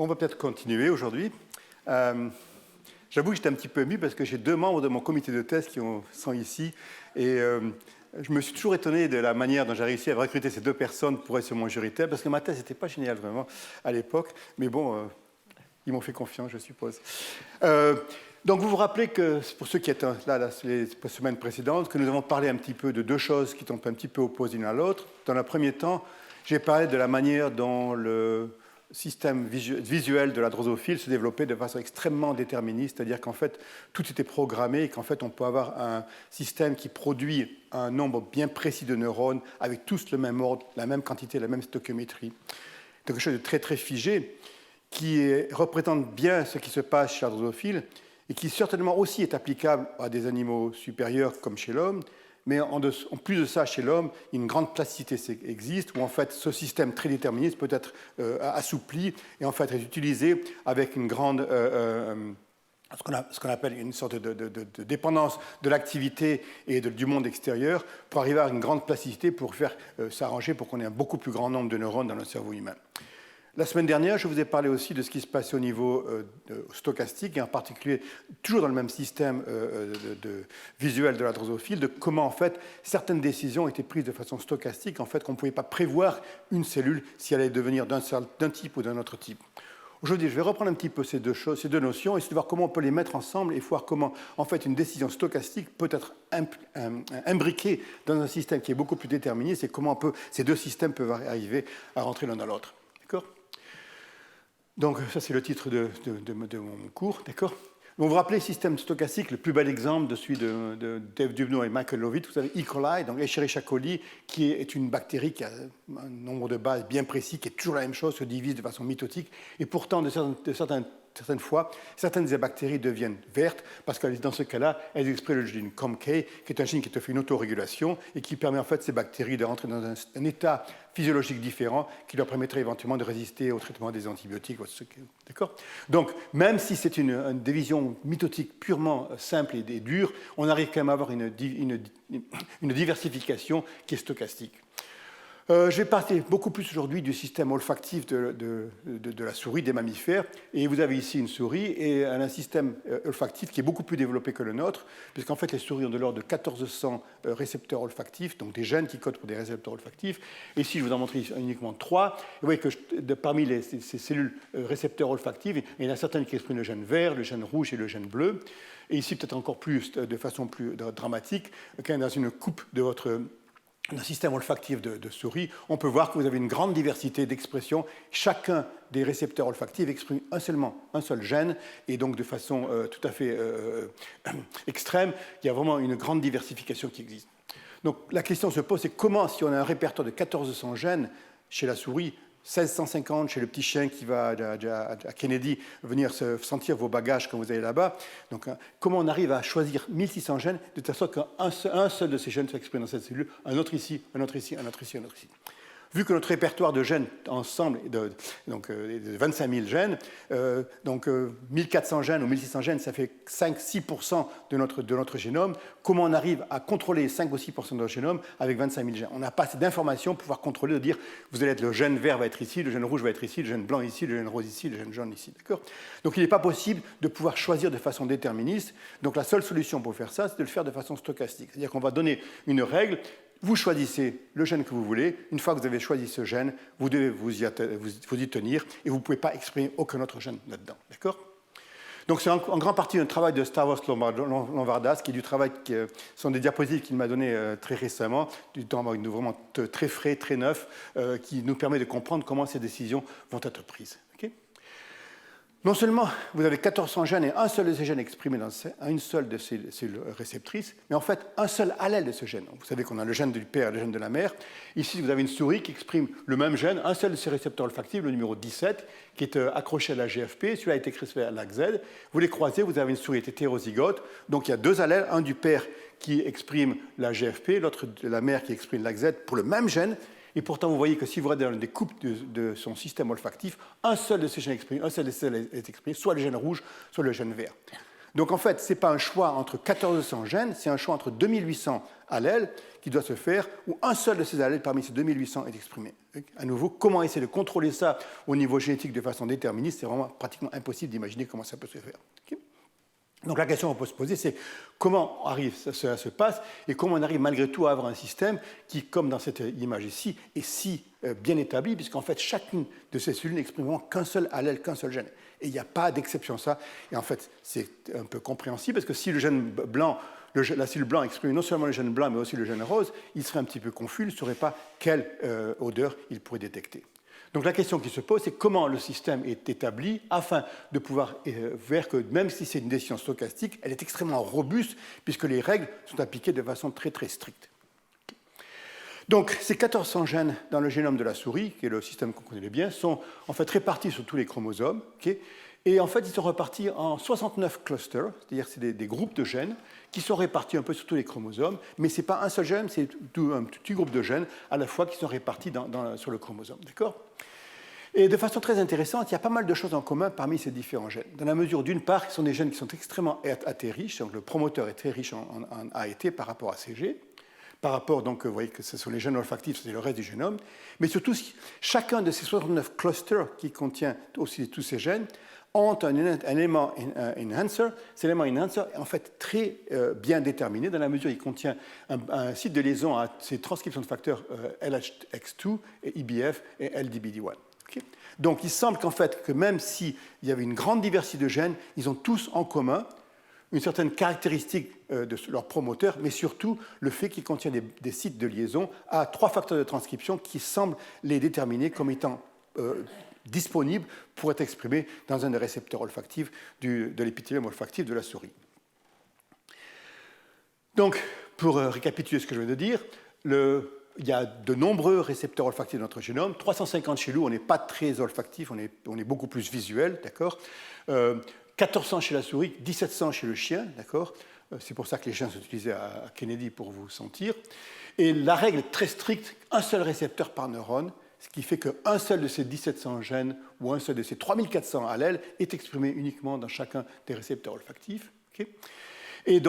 On va peut-être continuer aujourd'hui. J'avoue que j'étais un petit peu ému parce que j'ai 2 membres de mon comité de thèse qui sont ici. Et je me suis toujours étonné de la manière dont j'ai réussi à recruter ces 2 personnes pour être sur mon jury thèse, parce que ma thèse n'était pas géniale vraiment à l'époque. Mais bon, ils m'ont fait confiance, je suppose. Donc vous vous rappelez que, pour ceux qui étaient là les semaines précédentes, que nous avons parlé un petit peu de 2 choses qui sont un petit peu opposées l'une à l'autre. Dans le premier temps, j'ai parlé de la manière dont le système visuel de la drosophile se développait de façon extrêmement déterministe, c'est-à-dire qu'en fait, tout était programmé et qu'en fait, on peut avoir un système qui produit un nombre bien précis de neurones avec tous le même ordre, la même quantité, la même stoichiométrie. Quelque chose de très, très figé qui représente bien ce qui se passe chez la drosophile et qui certainement aussi est applicable à des animaux supérieurs comme chez l'homme. Mais en plus de ça, chez l'homme, une grande plasticité existe, où en fait ce système très déterministe peut être assoupli et en fait est utilisé avec une grande, ce qu'on appelle une sorte de dépendance de l'activité et du monde extérieur pour arriver à une grande plasticité pour faire s'arranger pour qu'on ait un beaucoup plus grand nombre de neurones dans le cerveau humain. La semaine dernière, je vous ai parlé aussi de ce qui se passait au niveau stochastique, et en particulier, toujours dans le même système visuel de la drosophile, de comment, en fait, certaines décisions étaient prises de façon stochastique, en fait, qu'on ne pouvait pas prévoir une cellule si elle allait devenir d'un type ou d'un autre type. Aujourd'hui, je vais reprendre un petit peu ces 2 choses, ces 2 notions, et essayer de voir comment on peut les mettre ensemble et voir comment, en fait, une décision stochastique peut être imbriquée dans un système qui est beaucoup plus déterministe, et comment ces 2 systèmes peuvent arriver à rentrer l'un dans l'autre. D'accord ? Donc, ça, c'est le titre de mon cours, d'accord ? Vous vous rappelez, système stochastique, le plus bel exemple de celui de Dave Dubno et Michael Lovitz, vous avez E. coli, donc Escherichia coli, qui est une bactérie qui a un nombre de bases bien précis, qui est toujours la même chose, se divise de façon mitotique, et pourtant, certaines fois, certaines des bactéries deviennent vertes, parce que dans ce cas-là, elles expriment le gène COMK, qui est un gène qui te fait une autorégulation, et qui permet en fait ces bactéries de rentrer dans un état physiologique différent, qui leur permettrait éventuellement de résister au traitement des antibiotiques. D'accord ? Donc, même si c'est une division mitotique purement simple et dure, on arrive quand même à avoir une diversification qui est stochastique. Je vais parler beaucoup plus aujourd'hui du système olfactif de la souris, des mammifères. Et vous avez ici une souris et un système olfactif qui est beaucoup plus développé que le nôtre, puisqu'en fait, les souris ont de l'ordre de 1400 récepteurs olfactifs, donc des gènes qui codent pour des récepteurs olfactifs. Et ici, je vous en montre uniquement 3. Vous voyez que parmi ces cellules récepteurs olfactives, il y en a certaines qui expriment le gène vert, le gène rouge et le gène bleu. Et ici, peut-être encore plus, de façon plus dramatique, quand dans une coupe de votre un système olfactif de souris, on peut voir que vous avez une grande diversité d'expressions. Chacun des récepteurs olfactifs exprime un seul gène, et donc de façon tout à fait extrême, il y a vraiment une grande diversification qui existe. Donc la question se pose, c'est comment, si on a un répertoire de 1400 gènes chez la souris, 1650 chez le petit chien qui va à Kennedy venir se sentir vos bagages quand vous allez là-bas. Donc, comment on arrive à choisir 1600 gènes de telle sorte qu'un seul de ces gènes s'exprime dans cette cellule, un autre ici, un autre ici, un autre ici, un autre ici. Vu que notre répertoire de gènes ensemble est de 25 000 gènes, 1400 gènes ou 1600 gènes, ça fait 5-6% de notre génome. Comment on arrive à contrôler 5 ou 6% de notre génome avec 25 000 gènes? On n'a pas assez d'informations pour pouvoir contrôler, de dire, vous allez être le gène vert va être ici, le gène rouge va être ici, le gène blanc ici, le gène rose ici, le gène jaune ici. D'accord? Donc il n'est pas possible de pouvoir choisir de façon déterministe. Donc la seule solution pour faire ça, c'est de le faire de façon stochastique. C'est-à-dire qu'on va donner une règle. Vous choisissez le gène que vous voulez. Une fois que vous avez choisi ce gène, vous devez vous y tenir et vous ne pouvez pas exprimer aucun autre gène là-dedans. D'accord ? Donc c'est en grande partie un travail de Stavros Lombardas, qui est du travail qui sont des diapositives qu'il m'a donné très récemment, du temps vraiment très frais, très neuf, qui nous permet de comprendre comment ces décisions vont être prises. Okay ? Non seulement vous avez 1400 gènes et un seul de ces gènes exprimé dans une seule de ces cellules réceptrices, mais en fait un seul allèle de ce gène. Vous savez qu'on a le gène du père et le gène de la mère. Ici, vous avez une souris qui exprime le même gène, un seul de ses récepteurs olfactifs, le numéro 17, qui est accroché à la GFP. Celui-là a été expressé à l'AXZ. Vous les croisez, vous avez une souris hétérozygote. Donc il y a 2 allèles, un du père qui exprime la GFP, l'autre de la mère qui exprime l'AXZ pour le même gène. Et pourtant, vous voyez que si vous regardez dans des coupes de son système olfactif, un seul de ces gènes exprime, un seul de ces gènes est exprimé, soit le gène rouge, soit le gène vert. Donc en fait, ce n'est pas un choix entre 1400 gènes, c'est un choix entre 2800 allèles qui doit se faire, où un seul de ces allèles parmi ces 2800 est exprimé. À nouveau, comment essayer de contrôler ça au niveau génétique de façon déterministe, c'est vraiment pratiquement impossible d'imaginer comment ça peut se faire. Okay. Donc la question qu'on peut se poser, c'est comment cela se passe et comment on arrive malgré tout à avoir un système qui, comme dans cette image ici, est si bien établi, puisqu'en fait chacune de ces cellules n'exprime vraiment qu'un seul allèle, qu'un seul gène. Et il n'y a pas d'exception à ça. Et en fait, c'est un peu compréhensible, parce que si le gène blanc, la cellule blanc exprime non seulement le gène blanc, mais aussi le gène rose, il serait un petit peu confus, il ne saurait pas quelle odeur il pourrait détecter. Donc la question qui se pose, c'est comment le système est établi afin de pouvoir voir que même si c'est une décision stochastique, elle est extrêmement robuste puisque les règles sont appliquées de façon très très stricte. Donc ces 1400 gènes dans le génome de la souris, qui est le système qu'on connaît bien, sont en fait répartis sur tous les chromosomes. Okay, et en fait, ils sont répartis en 69 clusters, c'est-à-dire c'est des groupes de gènes qui sont répartis un peu sur tous les chromosomes, mais ce n'est pas un seul gène, c'est un petit groupe de gènes à la fois qui sont répartis sur le chromosome. D'accord ? Et de façon très intéressante, il y a pas mal de choses en commun parmi ces différents gènes. Dans la mesure, d'une part, ce sont des gènes qui sont extrêmement AT riches, donc le promoteur est très riche en AT par rapport à CG. Par rapport, donc, vous voyez que ce sont les gènes olfactifs, c'est le reste du génome. Mais surtout, chacun de ces 69 clusters qui contient aussi tous ces gènes ont un élément enhancer. Cet élément enhancer est en fait très bien déterminé dans la mesure où il contient un site de liaison à ces transcriptions de facteurs LHX2, et IBF et LDBD1. Okay. Donc il semble qu'en fait, que même s'il y avait une grande diversité de gènes, ils ont tous en commun une certaine caractéristique de leur promoteur, mais surtout le fait qu'ils contiennent des sites de liaison à 3 facteurs de transcription qui semblent les déterminer comme étant disponibles pour être exprimés dans un des récepteurs olfactifs de l'épithélium olfactif de la souris. Donc, pour récapituler ce que je viens de dire, il y a de nombreux récepteurs olfactifs dans notre génome. 350 chez nous, on n'est pas très olfactif, on est beaucoup plus visuel, d'accord. 1400 chez la souris, 1700 chez le chien, d'accord. C'est pour ça que les chiens sont utilisés à Kennedy pour vous sentir. Et la règle est très stricte, un seul récepteur par neurone, ce qui fait qu'un seul de ces 1700 gènes ou un seul de ces 3400 allèles est exprimé uniquement dans chacun des récepteurs olfactifs. Okay. Et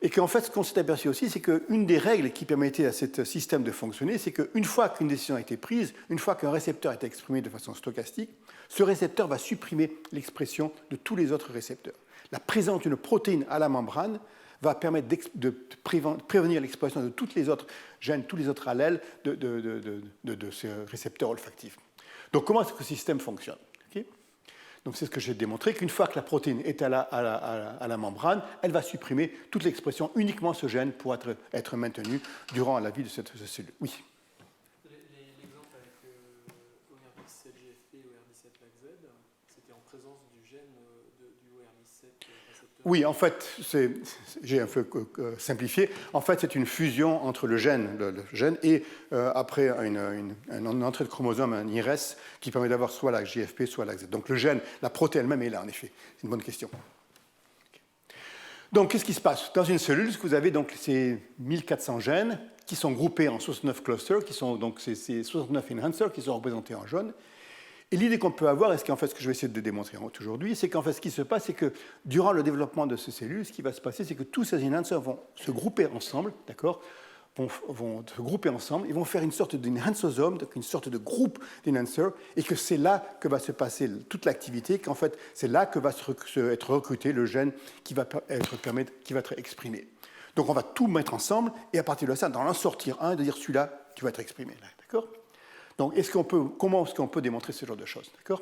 qu'en fait, ce qu'on s'est aperçu aussi, c'est qu'une des règles qui permettait à ce système de fonctionner, c'est qu'une fois qu'une décision a été prise, une fois qu'un récepteur est exprimé de façon stochastique, ce récepteur va supprimer l'expression de tous les autres récepteurs. La présence d'une protéine à la membrane va permettre de prévenir l'expression de tous les autres gènes, tous les autres allèles de ces récepteurs olfactifs. Donc comment est-ce que ce système fonctionne? Okay. Donc c'est ce que j'ai démontré, qu'une fois que la protéine est à la membrane, elle va supprimer toute l'expression, uniquement ce gène pour être maintenu durant la vie de cette cellule. Oui. L'exemple avec OR17GFP et OR17LAC-Z, c'était en présence du gène du OR17 récepteur. Oui, en fait, j'ai un peu simplifié. En fait, c'est une fusion entre le gène et après une entrée de chromosome, un IRS, qui permet d'avoir soit la GFP, soit la Z. Donc le gène, la protéine elle-même est là, en effet. C'est une bonne question. Donc, qu'est-ce qui se passe? Dans une cellule, vous avez donc ces 1400 gènes qui sont groupés en 69 clusters, qui sont donc ces 69 enhancers qui sont représentés en jaune. Et l'idée qu'on peut avoir, et ce que je vais essayer de démontrer aujourd'hui, c'est qu'en fait, ce qui se passe, c'est que durant le développement de ces cellules, ce qui va se passer, c'est que tous ces enhancers vont se grouper ensemble, d'accord, vont se grouper ensemble, ils vont faire une sorte d'enhancosome, donc une sorte de groupe d'enhancers, et que c'est là que va se passer toute l'activité, qu'en fait, c'est là que va être recruté le gène qui va être exprimé. Donc on va tout mettre ensemble, et à partir de ça, d'en sortir un, de dire celui-là, qui va être exprimé, d'accord. Donc, comment est-ce qu'on peut démontrer ce genre de choses, d'accord?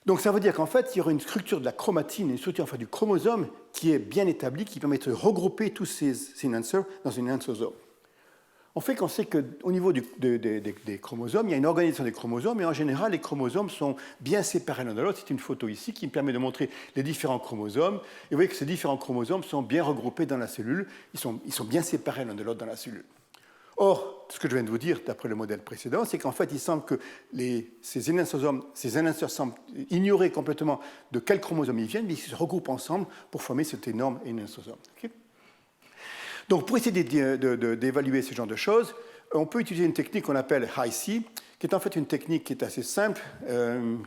Donc, ça veut dire qu'en fait, il y aura une structure de la chromatine, une structure du chromosome qui est bien établie, qui permet de regrouper tous ces enhancers dans une enhancosome. On sait qu'au niveau des chromosomes, il y a une organisation des chromosomes, et en général, les chromosomes sont bien séparés l'un de l'autre. C'est une photo ici qui me permet de montrer les différents chromosomes. Et vous voyez que ces différents chromosomes sont bien regroupés dans la cellule. Ils sont bien séparés l'un de l'autre dans la cellule. Or, ce que je viens de vous dire, d'après le modèle précédent, c'est qu'en fait, il semble que ces enhancers semblent ignorer complètement de quel chromosome ils viennent, mais ils se regroupent ensemble pour former cet énorme enhancosome. Okay. Donc, pour essayer d'évaluer ce genre de choses, on peut utiliser une technique qu'on appelle Hi-C, qui est en fait une technique qui est assez simple,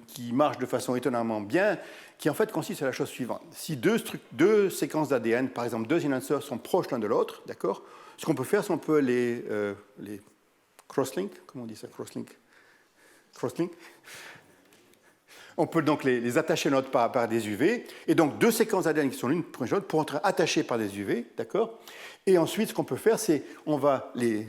qui marche de façon étonnamment bien, qui en fait consiste à la chose suivante. Si deux séquences d'ADN, par exemple deux enhancers, sont proches l'un de l'autre, d'accord, ce qu'on peut faire, c'est qu'on peut les cross-link, comment on dit ça, cross-link. On peut donc les attacher l'un par des UV, et donc deux séquences d'ADN qui sont l'une proche de l'autre pourront être attachées par des UV, d'accord. Et ensuite, ce qu'on peut faire, c'est on va les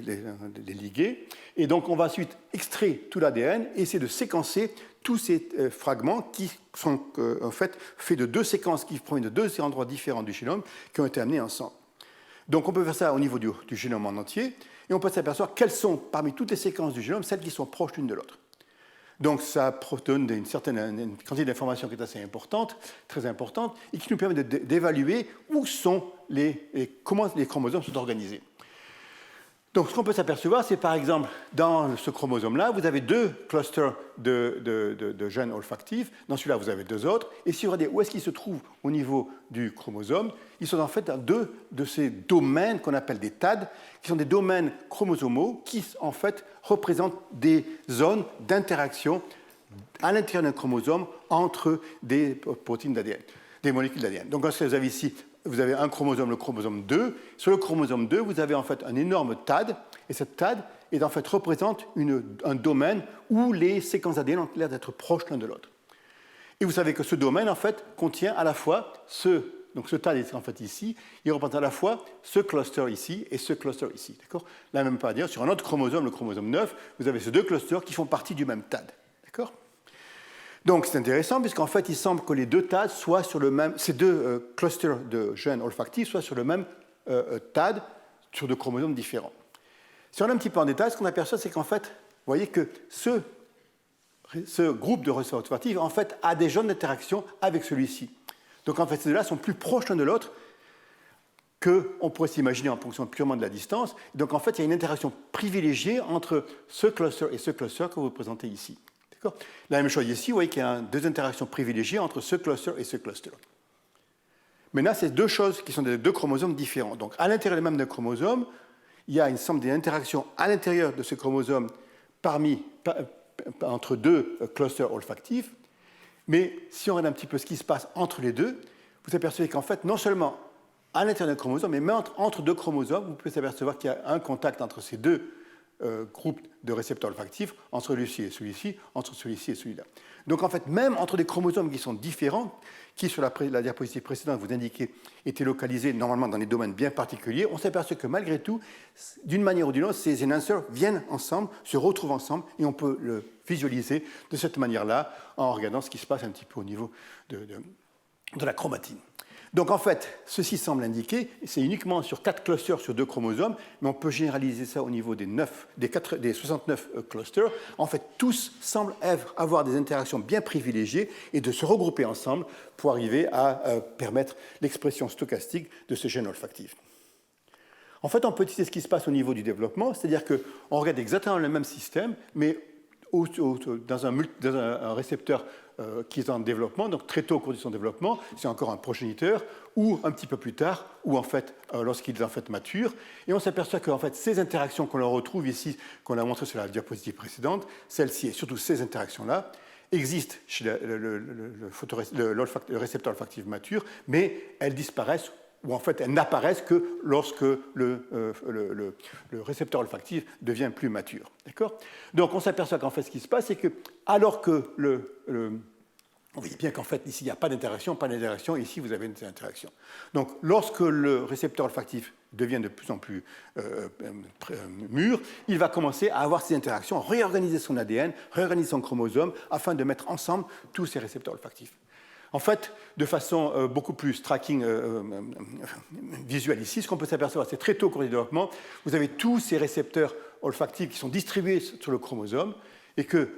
liguer, et donc on va ensuite extraire tout l'ADN et essayer de séquencer tous ces fragments qui sont en fait faits de deux séquences qui proviennent de deux endroits différents du génome qui ont été amenés ensemble. Donc on peut faire ça au niveau du génome en entier, et on peut s'apercevoir quelles sont, parmi toutes les séquences du génome, celles qui sont proches l'une de l'autre. Donc ça donne une quantité d'informations qui est assez importante, très importante, et qui nous permet d'évaluer où sont comment les chromosomes sont organisés. Donc ce qu'on peut s'apercevoir, c'est par exemple, dans ce chromosome-là, vous avez deux clusters de gènes olfactifs, dans celui-là vous avez deux autres, et si vous regardez où est-ce qu'ils se trouvent au niveau du chromosome, ils sont en fait dans deux de ces domaines qu'on appelle des TAD, qui sont des domaines chromosomaux qui en fait représentent des zones d'interaction à l'intérieur d'un chromosome entre des protéines d'ADN, des molécules d'ADN. Donc ce que vous avez ici, vous avez un chromosome, le chromosome 2. Sur le chromosome 2, vous avez en fait un énorme TAD, et cette TAD représente un domaine où les séquences ADN ont l'air d'être proches l'un de l'autre. Et vous savez que ce domaine, en fait, contient à la fois donc ce TAD est en fait ici, il représente à la fois ce cluster ici et ce cluster ici. D'accord ? La même pas dire, sur un autre chromosome, le chromosome 9, vous avez ces deux clusters qui font partie du même TAD. D'accord ? Donc c'est intéressant puisqu'en fait il semble que les deux TAD soient sur le même, ces deux clusters de gènes olfactifs soient sur le même TAD sur deux chromosomes différents. Si on est un petit peu en détail, ce qu'on aperçoit, c'est qu'en fait, vous voyez que ce groupe de récepteurs olfactifs en fait a des zones d'interaction avec celui-ci. Donc en fait ces deux-là sont plus proches l'un de l'autre qu'on pourrait s'imaginer en fonction purement de la distance. Donc en fait il y a une interaction privilégiée entre ce cluster et ce cluster que vous présentez ici. La même chose ici, vous voyez qu'il y a deux interactions privilégiées entre ce cluster et ce cluster. Maintenant, c'est deux choses qui sont des deux chromosomes différents. Donc, à l'intérieur même d'un chromosome, il y a une somme d'interaction à l'intérieur de ce chromosome entre deux clusters olfactifs. Mais si on regarde un petit peu ce qui se passe entre les deux, vous apercevez qu'en fait, non seulement à l'intérieur d'un chromosome, mais même entre deux chromosomes, vous pouvez s'apercevoir qu'il y a un contact entre ces deux groupe de récepteurs olfactifs entre celui-ci et celui-ci, entre celui-ci et celui-là. Donc en fait, même entre des chromosomes qui sont différents, qui sur la diapositive précédente vous indiquait étaient localisés normalement dans des domaines bien particuliers, on s'aperçoit que malgré tout, d'une manière ou d'une autre, ces enhancers viennent ensemble, se retrouvent ensemble, et on peut le visualiser de cette manière-là en regardant ce qui se passe un petit peu au niveau de la chromatine. Donc en fait, ceci semble indiquer, c'est uniquement sur 4 clusters sur 2 chromosomes, mais on peut généraliser ça au niveau des 69 clusters. En fait, tous semblent avoir des interactions bien privilégiées et de se regrouper ensemble pour arriver à permettre l'expression stochastique de ce gène olfactif. En fait, on peut utiliser ce qui se passe au niveau du développement, c'est-à-dire qu'on regarde exactement le même système, mais dans un récepteur qui est en développement, donc très tôt au cours de son développement, c'est encore un progéniteur, ou un petit peu plus tard, ou en fait, lorsqu'il est en fait mature. Et on s'aperçoit que en fait, ces interactions qu'on retrouve ici, qu'on a montrées sur la diapositive précédente, celles-ci et surtout ces interactions-là, existent chez le récepteur olfactif mature, mais elles disparaissent ou en fait elles n'apparaissent que lorsque le récepteur olfactif devient plus mature. D'accord ? Donc on s'aperçoit qu'en fait ce qui se passe, c'est que alors que on voit bien qu'en fait ici il n'y a pas d'interaction, ici vous avez une interaction. Donc lorsque le récepteur olfactif devient de plus en plus mûr, il va commencer à avoir ces interactions, réorganiser son ADN, réorganiser son chromosome, afin de mettre ensemble tous ces récepteurs olfactifs. En fait, de façon beaucoup plus tracking visuelle ici, ce qu'on peut s'apercevoir, c'est très tôt au cours du développement, vous avez tous ces récepteurs olfactifs qui sont distribués sur le chromosome, et que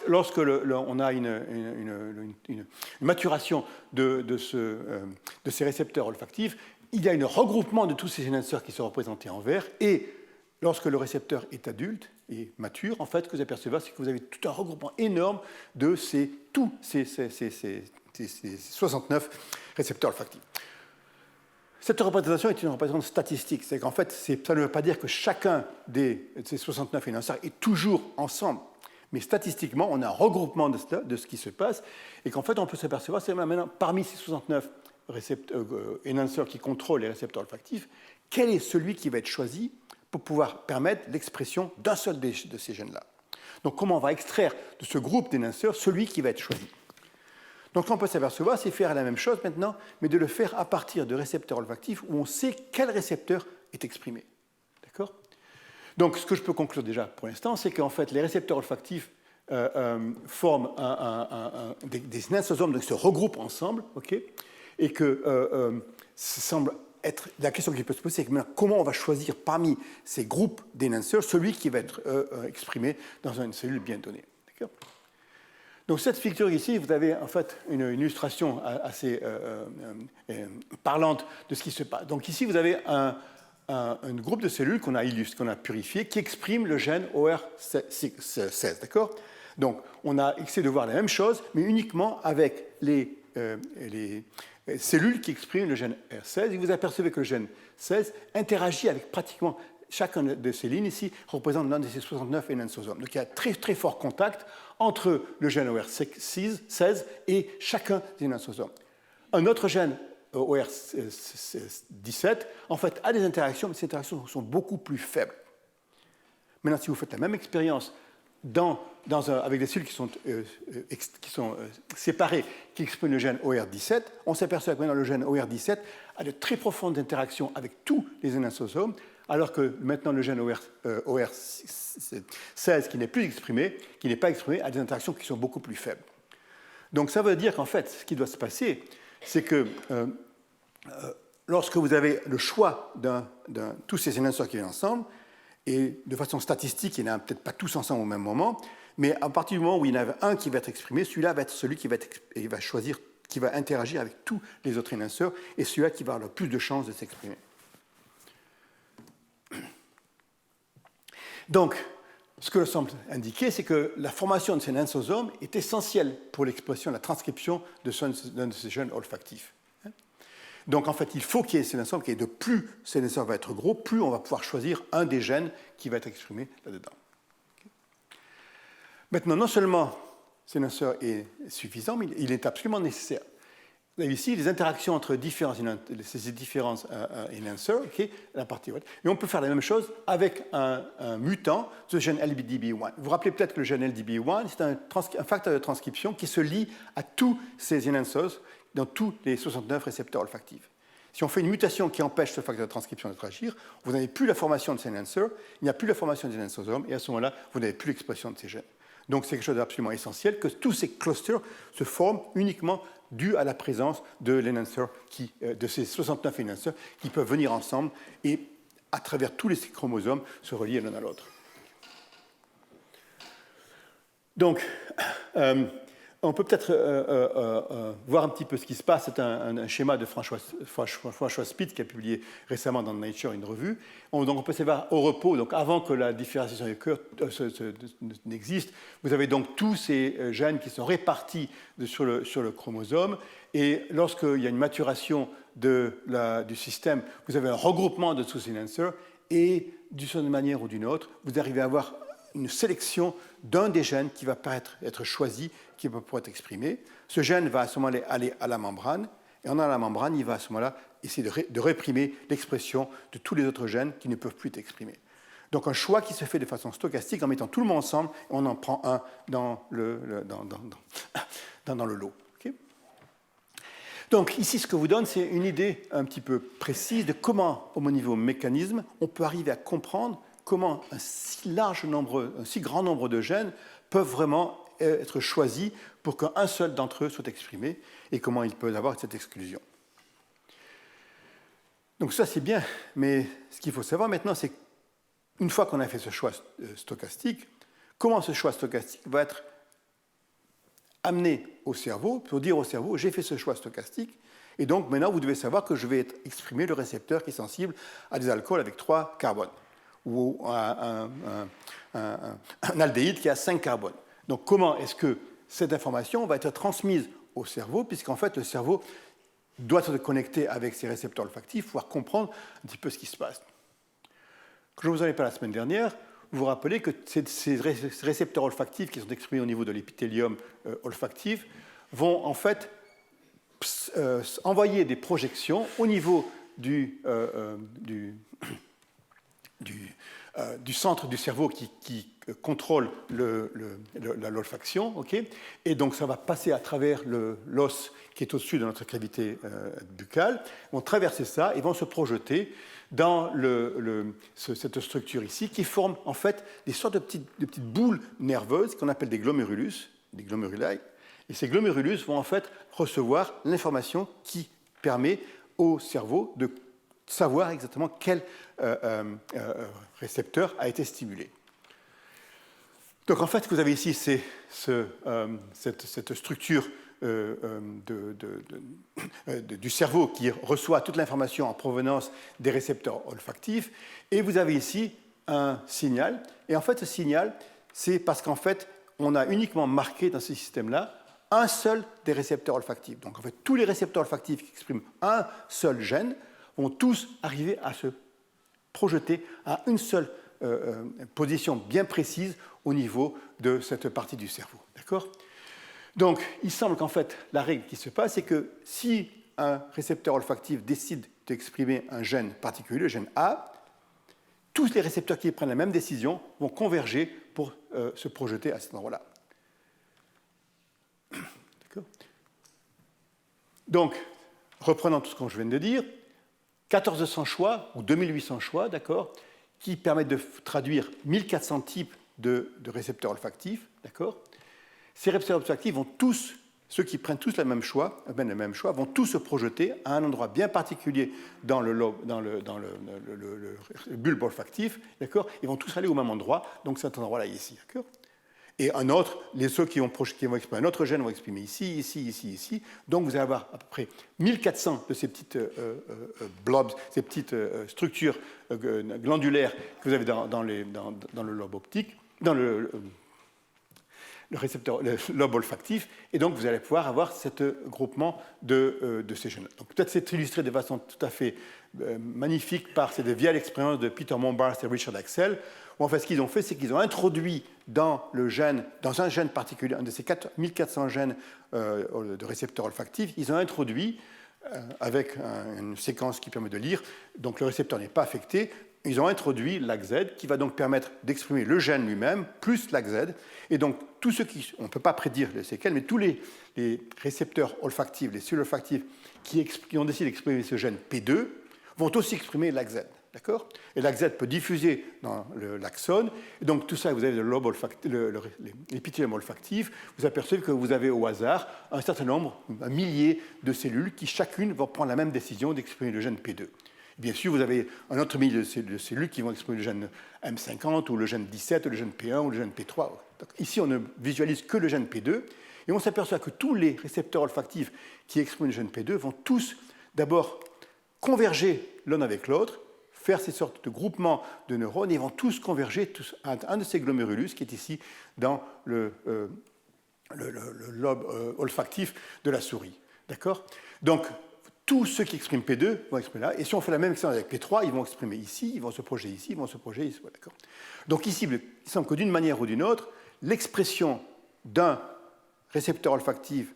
lorsque on a une maturation de ces récepteurs olfactifs, il y a un regroupement de tous ces enhancers qui sont représentés en vert, et lorsque le récepteur est adulte et mature, en fait, ce que vous apercevez, c'est que vous avez tout un regroupement énorme de tous ces 69 récepteurs olfactifs. Cette représentation est une représentation statistique, c'est qu'en fait, ça ne veut pas dire que chacun de ces 69 enhancers est toujours ensemble, mais statistiquement, on a un regroupement de ce qui se passe, et qu'en fait, on peut s'apercevoir, c'est maintenant, parmi ces 69 énonceurs qui contrôlent les récepteurs olfactifs, quel est celui qui va être choisi pour pouvoir permettre l'expression d'un seul de ces gènes-là. Donc, comment on va extraire de ce groupe d'énonceurs celui qui va être choisi. Donc, on peut s'apercevoir, c'est faire la même chose maintenant, mais de le faire à partir de récepteurs olfactifs où on sait quel récepteur est exprimé. D'accord ? Donc, ce que je peux conclure déjà pour l'instant, c'est qu'en fait, les récepteurs olfactifs forment des énonciosomes, donc se regroupent ensemble, okay, et que ça semble être la question qui peut se poser, c'est comment on va choisir parmi ces groupes d'énonceurs celui qui va être exprimé dans une cellule bien donnée. D'accord ? Donc cette figure ici, vous avez en fait une illustration assez parlante de ce qui se passe. Donc ici, vous avez un groupe de cellules qu'on a purifié qui exprime le gène OR16, d'accord ? Donc on a essayé de voir la même chose, mais uniquement avec les cellules qui expriment le gène R16. Et vous apercevez que le gène 16 interagit avec pratiquement chacune de ces lignes ici, représente l'un de ces 69 énonciosomes. Donc il y a très très fort contact entre le gène OR16 et chacun des énonciosomes. Un autre gène OR17, en fait, a des interactions, mais ces interactions sont beaucoup plus faibles. Maintenant, si vous faites la même expérience avec des cellules qui sont séparées, qui expriment le gène OR17, on s'aperçoit que maintenant le gène OR17 a de très profondes interactions avec tous les énonciosomes, alors que maintenant le gène OR16, qui n'est pas exprimé, a des interactions qui sont beaucoup plus faibles. Donc ça veut dire qu'en fait, ce qui doit se passer, c'est que lorsque vous avez le choix tous ces énonceurs qui viennent ensemble, et de façon statistique, il n'y en a peut-être pas tous ensemble au même moment, mais à partir du moment où il y en a un qui va être exprimé, celui-là va être celui qui va choisir, qui va interagir avec tous les autres énonceurs, et celui-là qui va avoir le plus de chances de s'exprimer. Donc, ce que semble indiquer, c'est que la formation de ces énonciosomes est essentielle pour l'expression, la transcription d'un de ces gènes olfactifs. Donc, en fait, il faut qu'il y ait ces énonceurs, et de plus ces énonceurs vont être gros, plus on va pouvoir choisir un des gènes qui va être exprimé là-dedans. Maintenant, non seulement cet énonceur est suffisant, mais il est absolument nécessaire. Vous avez ici les interactions entre ces différents énonceurs, okay, la partie droite. Et on peut faire la même chose avec un mutant, ce gène LDB1. Vous vous rappelez peut-être que le gène LDB1, c'est un facteur de transcription qui se lie à tous ces énonceurs dans tous les 69 récepteurs olfactifs. Si on fait une mutation qui empêche ce facteur de transcription d'agir, vous n'avez plus la formation de ces énonceurs, il n'y a plus la formation des énonciosomes, et à ce moment-là, vous n'avez plus l'expression de ces gènes. Donc c'est quelque chose d'absolument essentiel que tous ces clusters se forment uniquement dû à la présence de l'énonceur de ces 69 énonceurs qui peuvent venir ensemble et, à travers tous les chromosomes, se relier l'un à l'autre. Donc, on peut peut-être voir un petit peu ce qui se passe. C'est un schéma de François Spitz qui a publié récemment dans Nature une revue. Donc on peut savoir au repos, donc avant que la différenciation du cœur n'existe, vous avez donc tous ces gènes qui sont répartis sur le chromosome. Et lorsqu'il y a une maturation du système, vous avez un regroupement de tous ces énonceurs. Et d'une manière ou d'une autre, vous arrivez à avoir une sélection d'un des gènes qui va être choisi, qui va pouvoir être exprimé. Ce gène va à ce moment-là aller à la membrane, et en allant à la membrane, il va à ce moment-là essayer de réprimer l'expression de tous les autres gènes qui ne peuvent plus être exprimés. Donc un choix qui se fait de façon stochastique en mettant tout le monde ensemble, et on en prend un dans le lot. Okay. Donc ici, ce que vous donne, c'est une idée un petit peu précise de comment, au niveau mécanisme, on peut arriver à comprendre comment un si grand nombre de gènes peuvent vraiment être choisis pour qu'un seul d'entre eux soit exprimé et comment ils peuvent avoir cette exclusion. Donc ça, c'est bien, mais ce qu'il faut savoir maintenant, c'est qu'une fois qu'on a fait ce choix stochastique, comment ce choix stochastique va être amené au cerveau pour dire au cerveau, j'ai fait ce choix stochastique, et donc maintenant, vous devez savoir que je vais exprimer le récepteur qui est sensible à des alcools avec 3 carbones, ou un aldéhyde qui a 5 carbones. Donc comment est-ce que cette information va être transmise au cerveau, puisqu'en fait le cerveau doit se connecter avec ses récepteurs olfactifs, pouvoir comprendre un petit peu ce qui se passe. Comme je vous en ai parlé la semaine dernière, vous vous rappelez que ces récepteurs olfactifs qui sont exprimés au niveau de l'épithélium olfactif vont en fait envoyer des projections au niveau du centre du cerveau qui contrôle l'olfaction, okay, et donc ça va passer à travers l'os qui est au-dessus de notre cavité buccale, vont traverser ça et vont se projeter dans cette structure ici qui forme en fait des sortes de petites boules nerveuses qu'on appelle des glomérulus, des gloméruli, et ces glomérulus vont en fait recevoir l'information qui permet au cerveau de savoir exactement quel récepteur a été stimulé. Donc en fait, ce que vous avez ici, c'est cette structure du cerveau qui reçoit toute l'information en provenance des récepteurs olfactifs, et vous avez ici un signal. Et en fait, ce signal, c'est parce qu'en fait, on a uniquement marqué dans ce système-là un seul des récepteurs olfactifs. Donc en fait, tous les récepteurs olfactifs qui expriment un seul gène vont tous arriver à se projeter à une seule position bien précise au niveau de cette partie du cerveau. D'accord ? Donc, il semble qu'en fait, la règle qui se passe, c'est que si un récepteur olfactif décide d'exprimer un gène particulier, le gène A, tous les récepteurs qui prennent la même décision vont converger pour se projeter à cet endroit-là. D'accord ? Donc, reprenant tout ce que je viens de dire, 1400 choix, ou 2800 choix, d'accord, qui permettent de traduire 1400 types de récepteurs olfactifs, d'accord. Ces récepteurs olfactifs vont tous, ceux qui prennent tous le même choix, vont tous se projeter à un endroit bien particulier dans le bulbe olfactif, d'accord. Ils vont tous aller au même endroit, donc cet endroit-là ici, d'accord. Et un autre, ceux qui vont exprimer un autre gène vont exprimer ici, ici, ici, ici. Donc vous allez avoir à peu près 1400 de ces petites blobs, ces petites structures glandulaires que vous avez dans le lobe optique, dans le lobe olfactif, et donc vous allez pouvoir avoir ce groupement de ces gènes. Donc peut-être c'est illustré de façon tout à fait magnifique par cette vieille expérience de Peter Mombars et Richard Axel, où en fait ce qu'ils ont fait, c'est qu'ils ont introduit dans un gène particulier, un de ces 1400 gènes de récepteurs olfactifs, ils ont introduit, avec une séquence qui permet de lire, donc le récepteur n'est pas affecté, ils ont introduit l'ACZ qui va donc permettre d'exprimer le gène lui-même, plus l'ACZ, et donc tous ceux qui, on ne peut pas prédire les séquelles, mais tous les récepteurs olfactifs, les cellules olfactives qui ont décidé d'exprimer ce gène P2 vont aussi exprimer l'ACZ. D'accord ? Et l'ACZ peut diffuser dans l'axone. Et donc tout ça, vous avez l'épithélium olfactif. Vous apercevez que vous avez au hasard un certain nombre, un millier de cellules qui chacune vont prendre la même décision d'exprimer le gène P2. Bien sûr, vous avez un autre millier de cellules qui vont exprimer le gène M50 ou le gène 17 ou le gène P1 ou le gène P3. Donc, ici, on ne visualise que le gène P2. Et on s'aperçoit que tous les récepteurs olfactifs qui expriment le gène P2 vont tous d'abord converger l'un avec l'autre, faire ces sortes de groupements de neurones, et ils vont tous converger à un de ces glomérulus qui est ici dans le lobe olfactif de la souris. D'accord ? Donc, tous ceux qui expriment P2 vont exprimer là, et si on fait la même expérience avec P3, ils vont exprimer ici, ils vont se projeter ici, ils vont se projeter ici. D'accord ? Donc ici, il semble que d'une manière ou d'une autre, l'expression d'un récepteur olfactif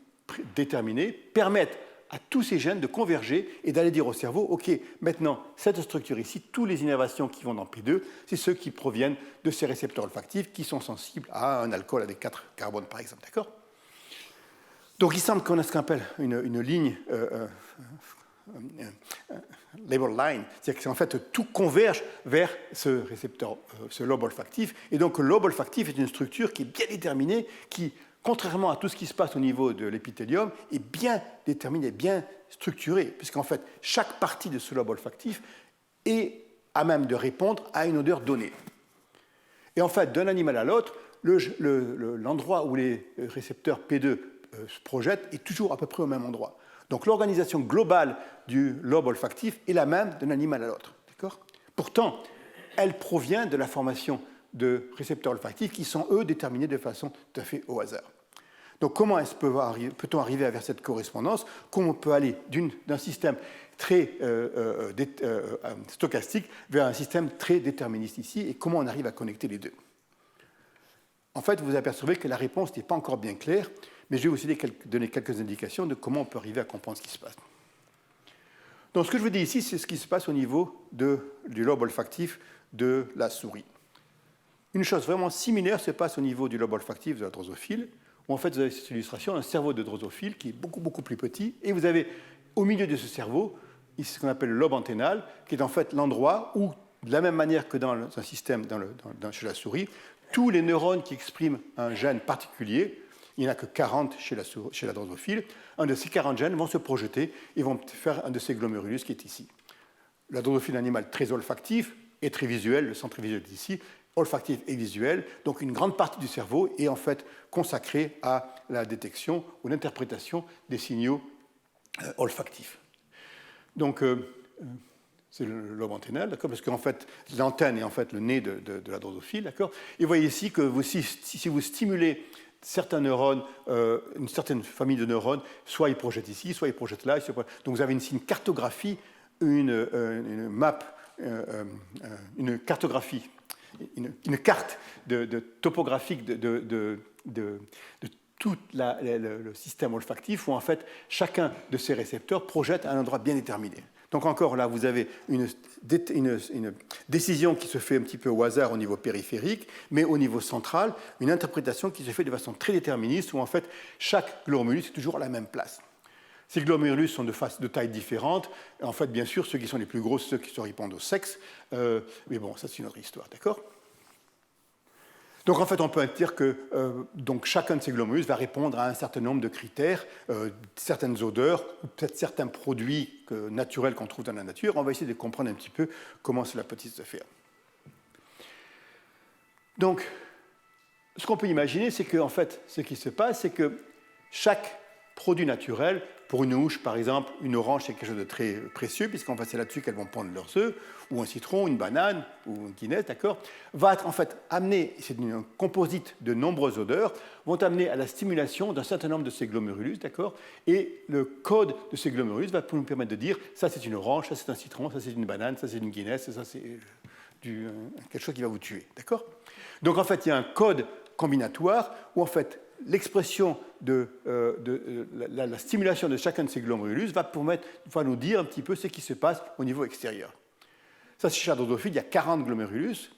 déterminé permette à tous ces gènes de converger et d'aller dire au cerveau, OK, maintenant, cette structure ici, toutes les innervations qui vont dans P2, c'est ceux qui proviennent de ces récepteurs olfactifs qui sont sensibles à un alcool avec 4 carbones, par exemple. D'accord ? Donc, il semble qu'on a ce qu'on appelle une ligne, label line, c'est-à-dire qu'en fait, tout converge vers ce récepteur, ce lobe olfactif. Et donc, le lobe olfactif est une structure qui est bien déterminée, qui, contrairement à tout ce qui se passe au niveau de l'épithélium, est bien déterminée, bien structurée, puisqu'en fait, chaque partie de ce lobe olfactif est à même de répondre à une odeur donnée. Et en fait, d'un animal à l'autre, l'endroit où les récepteurs P2 se projettent est toujours à peu près au même endroit. Donc l'organisation globale du lobe olfactif est la même d'un animal à l'autre. D'accord ? Pourtant, elle provient de la formation de récepteurs olfactifs qui sont, eux, déterminés de façon tout à fait au hasard. Donc comment peut-on arriver à vers cette correspondance? Comment on peut aller d'un système très stochastique vers un système très déterministe ici, et comment on arrive à connecter les deux? En fait, vous apercevez que la réponse n'est pas encore bien claire, mais je vais aussi donner quelques indications de comment on peut arriver à comprendre ce qui se passe. Donc ce que je vous dis ici, c'est ce qui se passe au niveau du lobe olfactif de la souris. Une chose vraiment similaire se passe au niveau du lobe olfactif de la drosophile, où en fait vous avez cette illustration, un cerveau de drosophile qui est beaucoup, beaucoup plus petit, et vous avez au milieu de ce cerveau, ce qu'on appelle le lobe anténal, qui est en fait l'endroit où, de la même manière que dans un système chez la souris, tous les neurones qui expriment un gène particulier, il n'y en a que 40 chez la drosophile, un de ces 40 gènes vont se projeter et vont faire un de ces glomérulus qui est ici. La drosophile est un animal très olfactif et très visuel, le centre visuel est ici, olfactif et visuel, donc une grande partie du cerveau est en fait consacrée à la détection ou l'interprétation des signaux olfactifs. Donc, c'est le lobe antennal, d'accord, parce qu'en fait, l'antenne est en fait le nez de la drosophile, d'accord. Et vous voyez ici que si vous stimulez certains neurones, une certaine famille de neurones, soit ils projettent ici, soit ils projettent là. Donc vous avez ici une cartographie, une map, une cartographie, une carte topographique de tout le système olfactif, où en fait chacun de ces récepteurs projette à un endroit bien déterminé. Donc encore là, vous avez une décision qui se fait un petit peu au hasard au niveau périphérique, mais au niveau central, une interprétation qui se fait de façon très déterministe, où en fait chaque glomérulus est toujours à la même place. Ces glomérulus sont de tailles différentes. En fait, bien sûr, ceux qui sont les plus gros, ceux qui se répondent au sexe. Mais bon, ça c'est une autre histoire, d'accord ? Donc en fait, on peut dire que donc, chacun de ces glomérulus va répondre à un certain nombre de critères, certaines odeurs, ou peut-être certains produits naturels qu'on trouve dans la nature. On va essayer de comprendre un petit peu comment cela peut se faire. Donc, ce qu'on peut imaginer, c'est qu'en fait, ce qui se passe, c'est que chaque produit naturel, pour une ouche, par exemple, une orange, c'est quelque chose de très précieux, puisqu'en fait, c'est là-dessus qu'elles vont pondre leurs œufs, ou un citron, une banane, ou une guinette, d'accord, va être en fait amené, c'est un composite de nombreuses odeurs, vont amener à la stimulation d'un certain nombre de ces glomérulus, d'accord, et le code de ces glomérulus va nous permettre de dire, ça c'est une orange, ça c'est un citron, ça c'est une banane, ça c'est une guinette, ça c'est quelque chose qui va vous tuer, d'accord. Donc en fait, il y a un code combinatoire où en fait, l'expression de la stimulation de chacun de ces glomérulus va nous dire un petit peu ce qui se passe au niveau extérieur. Ça, chez la drosophile, il y a 40 glomérulus.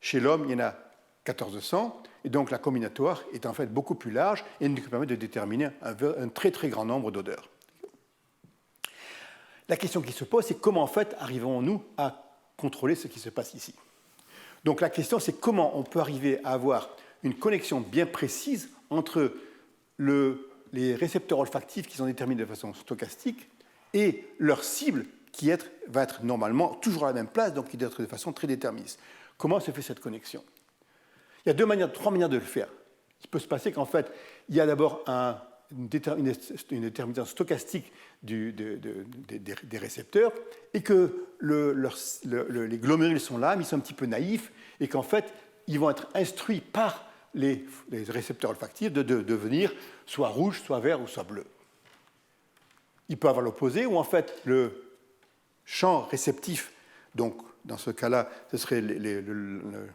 Chez l'homme, il y en a 1400. Et donc, la combinatoire est en fait beaucoup plus large et nous permet de déterminer un très, très grand nombre d'odeurs. La question qui se pose, c'est comment, en fait, arrivons-nous à contrôler ce qui se passe ici. Donc, la question, c'est comment on peut arriver à avoir une connexion bien précise entre les récepteurs olfactifs qui sont déterminés de façon stochastique et leur cible qui va être normalement toujours à la même place, donc qui doit être de façon très déterministe. Comment se fait cette connexion? Il y a trois manières de le faire. Il peut se passer qu'en fait, il y a d'abord une détermination stochastique des récepteurs et que les glomérulus sont là, mais ils sont un petit peu naïfs et qu'en fait, ils vont être instruits par les récepteurs olfactifs de devenir soit rouge, soit vert ou soit bleu. Il peut y avoir l'opposé, où en fait le champ réceptif, donc dans ce cas-là, ce serait le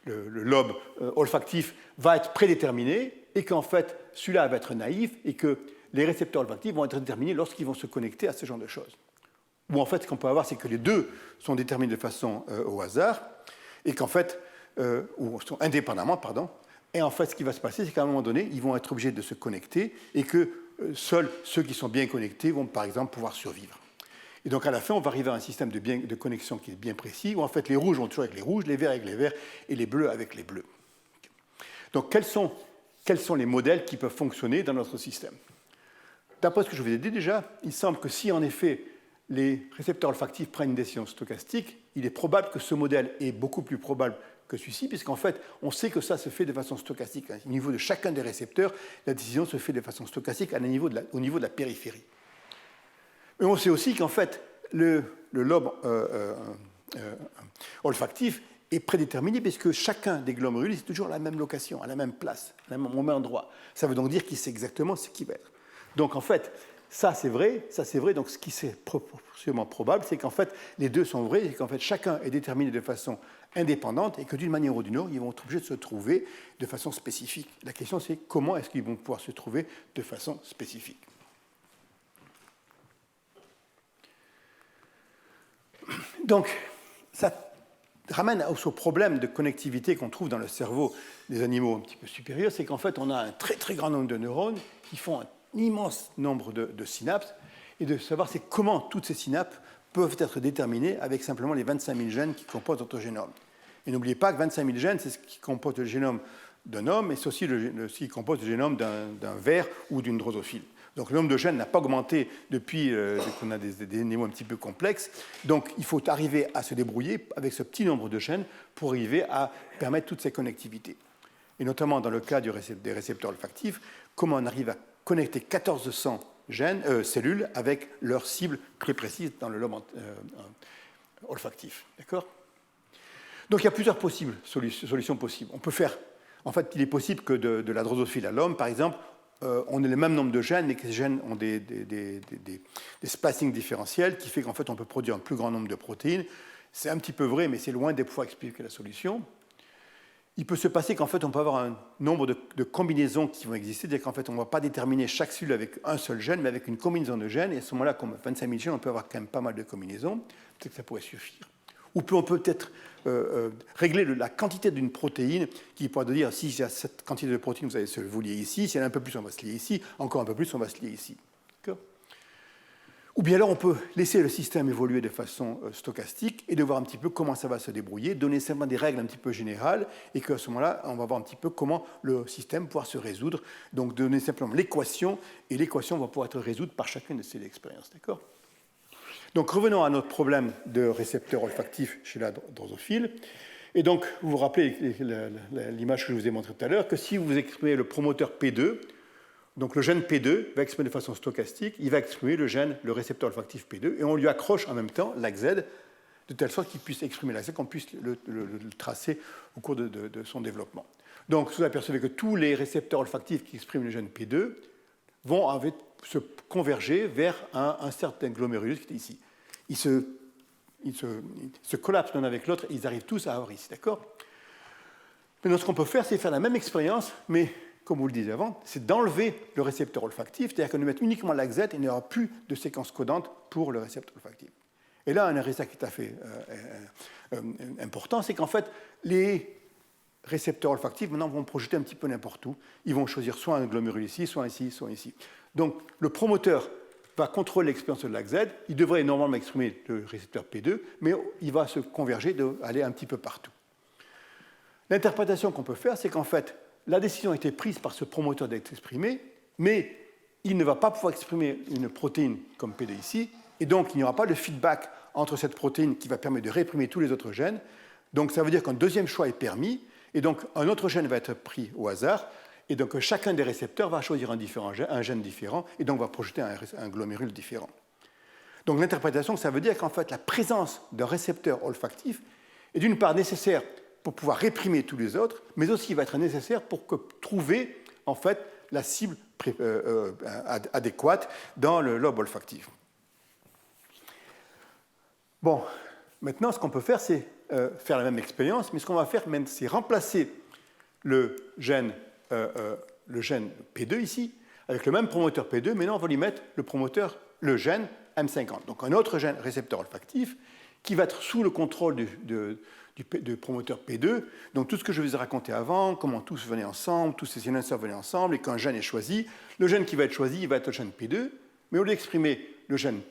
lobe olfactif, va être prédéterminé, et qu'en fait celui-là va être naïf, et que les récepteurs olfactifs vont être déterminés lorsqu'ils vont se connecter à ce genre de choses. Ou en fait, ce qu'on peut avoir, c'est que les deux sont déterminés de façon au hasard, et qu'en fait, ou sont indépendamment, pardon. Et en fait, ce qui va se passer, c'est qu'à un moment donné, ils vont être obligés de se connecter et que seuls ceux qui sont bien connectés vont, par exemple, pouvoir survivre. Et donc, à la fin, on va arriver à un système de connexion qui est bien précis, où en fait, les rouges vont toujours avec les rouges, les verts avec les verts et les bleus avec les bleus. Donc, quels sont les modèles qui peuvent fonctionner dans notre système? D'après ce que je vous ai dit déjà, il semble que si, en effet, les récepteurs olfactifs prennent une décision stochastique, il est probable que ce modèle est beaucoup plus probable que celui-ci, puisqu'en fait, on sait que ça se fait de façon stochastique. Au niveau de chacun des récepteurs, la décision se fait de façon stochastique au niveau de la périphérie. Mais on sait aussi qu'en fait, le lobe olfactif est prédéterminé puisque chacun des glomérules est toujours à la même location, à la même place, au même endroit. Ça veut donc dire qu'il sait exactement ce qui va être. Donc en fait, ça c'est vrai. Donc ce qui est proportionnellement probable, c'est qu'en fait les deux sont vrais et qu'en fait chacun est déterminé de façon indépendante et que d'une manière ou d'une autre, ils vont être obligés de se trouver de façon spécifique. La question c'est comment est-ce qu'ils vont pouvoir se trouver de façon spécifique. Donc, ça ramène au problème de connectivité qu'on trouve dans le cerveau des animaux un petit peu supérieurs, c'est qu'en fait, on a un très très grand nombre de neurones qui font un immense nombre de synapses, et de savoir c'est comment toutes ces synapses peuvent être déterminées avec simplement les 25 000 gènes qui composent notre génome. Et n'oubliez pas que 25 000 gènes, c'est ce qui compose le génome d'un homme, et c'est aussi ce qui compose le génome d'un ver ou d'une drosophile. Donc le nombre de gènes n'a pas augmenté depuis qu'on a des animaux un petit peu complexes. Donc il faut arriver à se débrouiller avec ce petit nombre de gènes pour arriver à permettre toutes ces connectivités. Et notamment dans le cas des récepteurs olfactifs, comment on arrive à connecter 1400 cellules avec leur cible très précise dans le lobe olfactif. D'accord ? Donc il y a plusieurs solutions possibles. On peut faire, en fait, il est possible que de la drosophile à l'homme, par exemple, on ait le même nombre de gènes, mais que ces gènes ont des spacings différentiels, qui fait qu'en fait, on peut produire un plus grand nombre de protéines. C'est un petit peu vrai, mais c'est loin de pouvoir expliquer la solution. Il peut se passer qu'en fait, on peut avoir un nombre de combinaisons qui vont exister, c'est-à-dire qu'en fait, on ne va pas déterminer chaque cellule avec un seul gène, mais avec une combinaison de gènes, et à ce moment-là, comme 25 000 gènes, on peut avoir quand même pas mal de combinaisons. Peut-être que ça pourrait suffire. Ou on peut peut-être régler la quantité d'une protéine qui pourrait dire si j'ai cette quantité de protéine, vous allez vous lier ici, si elle a un peu plus, on va se lier ici, encore un peu plus, on va se lier ici. Ou bien alors on peut laisser le système évoluer de façon stochastique et de voir un petit peu comment ça va se débrouiller, donner simplement des règles un petit peu générales et qu'à ce moment-là, on va voir un petit peu comment le système pourra se résoudre. Donc donner simplement l'équation et l'équation va pouvoir être résoudre par chacune de ces expériences. D'accord ? Donc revenons à notre problème de récepteur olfactif chez la drosophile. Et donc, vous vous rappelez l'image que je vous ai montrée tout à l'heure, que si vous exprimez le promoteur P2, donc le gène P2 va exprimer de façon stochastique, il va exprimer le récepteur olfactif P2, et on lui accroche en même temps l'AXZ, de telle sorte qu'il puisse exprimer l'AXZ, qu'on puisse le tracer au cours de son développement. Donc, vous apercevez que tous les récepteurs olfactifs qui expriment le gène P2 vont se converger vers un certain glomérulus qui est ici. Ils se collapsent l'un avec l'autre et ils arrivent tous à avoir ici, d'accord ? Maintenant, ce qu'on peut faire, c'est faire la même expérience, mais comme vous le disiez avant, c'est d'enlever le récepteur olfactif, c'est-à-dire qu'on va mettre uniquement l'AXZ et il n'y aura plus de séquence codante pour le récepteur olfactif. Et là, un résultat qui est tout à fait important, c'est qu'en fait, les récepteurs olfactifs, maintenant, vont projeter un petit peu n'importe où. Ils vont choisir soit un glomérule ici, soit ici, soit ici. Donc, le promoteur va contrôler l'expérience de l'AXZ. Il devrait normalement exprimer le récepteur P2, mais il va se converger, aller un petit peu partout. L'interprétation qu'on peut faire, c'est qu'en fait, la décision a été prise par ce promoteur d'être exprimé, mais il ne va pas pouvoir exprimer une protéine comme P2 ici, et donc il n'y aura pas de feedback entre cette protéine qui va permettre de réprimer tous les autres gènes. Donc ça veut dire qu'un deuxième choix est permis, et donc un autre gène va être pris au hasard, et donc chacun des récepteurs va choisir un gène différent, et donc va projeter un glomérule différent. Donc l'interprétation, ça veut dire qu'en fait la présence d'un récepteur olfactif est d'une part nécessaire pour pouvoir réprimer tous les autres, mais aussi va être nécessaire pour trouver en fait la cible adéquate dans le lobe olfactif. Bon, maintenant ce qu'on peut faire, c'est faire la même expérience, mais ce qu'on va faire, c'est remplacer le gène P2 ici, avec le même promoteur P2, mais là on va lui mettre le gène M50, donc un autre gène récepteur olfactif qui va être sous le contrôle du promoteur P2. Donc tout ce que je vous ai raconté avant, comment tous venaient ensemble, tous ces silenceurs venaient ensemble, et qu'un gène est choisi, le gène qui va être choisi, il va être le gène P2, mais au lieu d'exprimer le gène,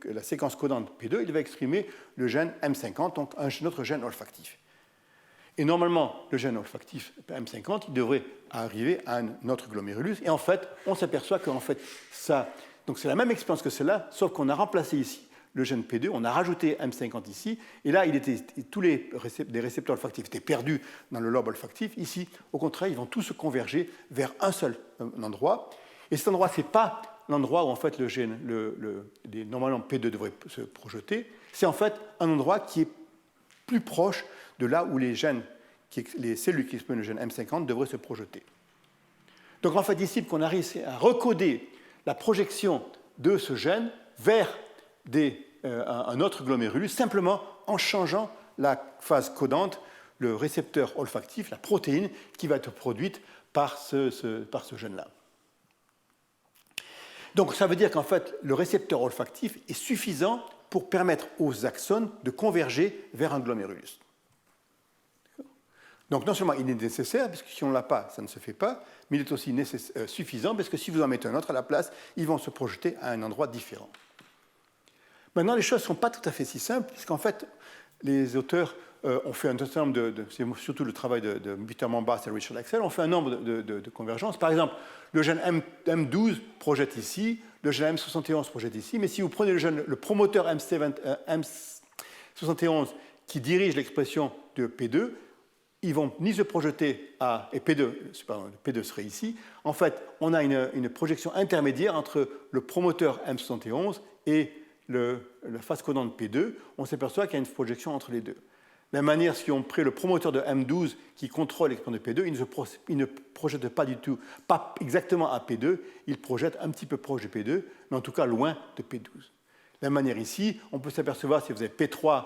la séquence codante P2, il va exprimer le gène M50, donc un autre gène olfactif. Et normalement, le gène olfactif M50, il devrait arriver à un autre glomérulus. Et en fait, on s'aperçoit qu'en fait, donc c'est la même expérience que celle-là, sauf qu'on a remplacé ici le gène P2, on a rajouté M50 ici, et là, tous les récepteurs olfactifs étaient perdus dans le lobe olfactif. Ici, au contraire, ils vont tous se converger vers un seul endroit. Et cet endroit, ce n'est pas l'endroit où en fait le gène, normalement P2 devrait se projeter, c'est en fait un endroit qui est plus proche de là où les cellules qui expriment le gène M50 devraient se projeter. Donc en fait, ici, qu'on arrive à recoder la projection de ce gène vers un autre glomérulus, simplement en changeant la phase codante, le récepteur olfactif, la protéine qui va être produite par ce gène-là. Donc ça veut dire qu'en fait, le récepteur olfactif est suffisant pour permettre aux axones de converger vers un glomérulus. Donc non seulement il est nécessaire, parce que si on ne l'a pas, ça ne se fait pas, mais il est aussi suffisant, parce que si vous en mettez un autre à la place, ils vont se projeter à un endroit différent. Maintenant, les choses ne sont pas tout à fait si simples, puisqu'en fait, les auteurs ont fait un certain nombre c'est surtout le travail de Bitterman Bass et Richard Axel, ont fait un nombre de convergences. Par exemple, le gène M12 projette ici, le gène M71 projette ici, mais si vous prenez le promoteur M71 qui dirige l'expression de P2, ils vont ni se projeter et P2 serait ici. En fait, on a une projection intermédiaire entre le promoteur M71 et la phase codante P2. On s'aperçoit qu'il y a une projection entre les deux. De la même manière, si on prend le promoteur de M12 qui contrôle l'expression de P2, il ne projette pas du tout, pas exactement à P2, il projette un petit peu proche de P2, mais en tout cas loin de P12. De la même manière ici, on peut s'apercevoir si vous avez P3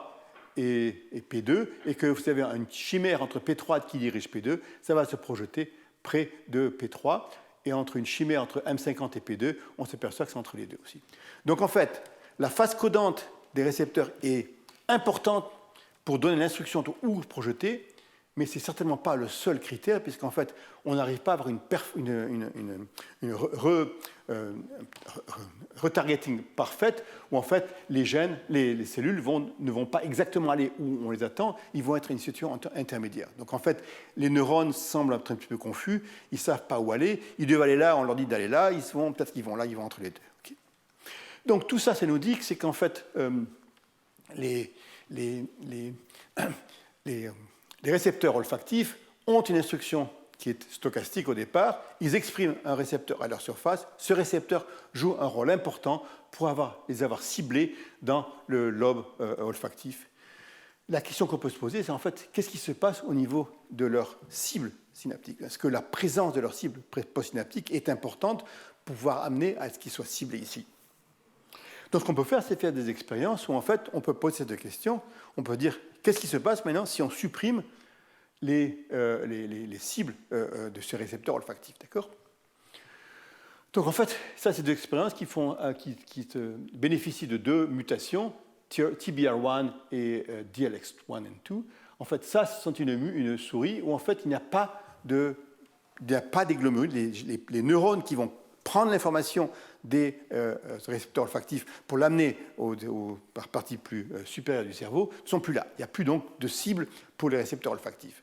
et P2, et que vous avez une chimère entre P3 qui dirige P2, ça va se projeter près de P3, et entre une chimère entre M50 et P2, on s'aperçoit que c'est entre les deux aussi. Donc en fait, la phase codante des récepteurs est importante pour donner l'instruction où projeter, mais ce n'est certainement pas le seul critère, puisqu'en fait, on n'arrive pas à avoir une retargeting parfaite, où en fait, les gènes, les cellules ne vont pas exactement aller où on les attend, ils vont être une situation intermédiaire. Donc en fait, les neurones semblent être un petit peu confus, ils ne savent pas où aller, ils doivent aller là, on leur dit d'aller là, peut-être qu'ils vont là, ils vont entre les deux. Okay. Donc tout ça, ça nous dit que c'est qu'en fait, les récepteurs olfactifs ont une instruction qui est stochastique au départ. Ils expriment un récepteur à leur surface. Ce récepteur joue un rôle important pour les avoir ciblés dans le lobe olfactif. La question qu'on peut se poser, c'est en fait, qu'est-ce qui se passe au niveau de leur cible synaptique? Est-ce que la présence de leur cible postsynaptique est importante pour pouvoir amener à ce qu'ils soient ciblés ici? Donc ce qu'on peut faire, c'est faire des expériences où en fait, on peut poser cette question. On peut dire, qu'est-ce qui se passe maintenant si on supprime les cibles de ces récepteurs olfactifs, d'accord? Donc en fait, ça, c'est des expériences qui bénéficient de deux mutations, TBR1 et DLX1 et 2. En fait, ça, ce sont une souris où en fait, il n'y a pas des glomérules. Les neurones qui vont prendre l'information des récepteurs olfactifs pour l'amener par partie plus supérieure du cerveau ne sont plus là. Il n'y a plus donc de cible pour les récepteurs olfactifs.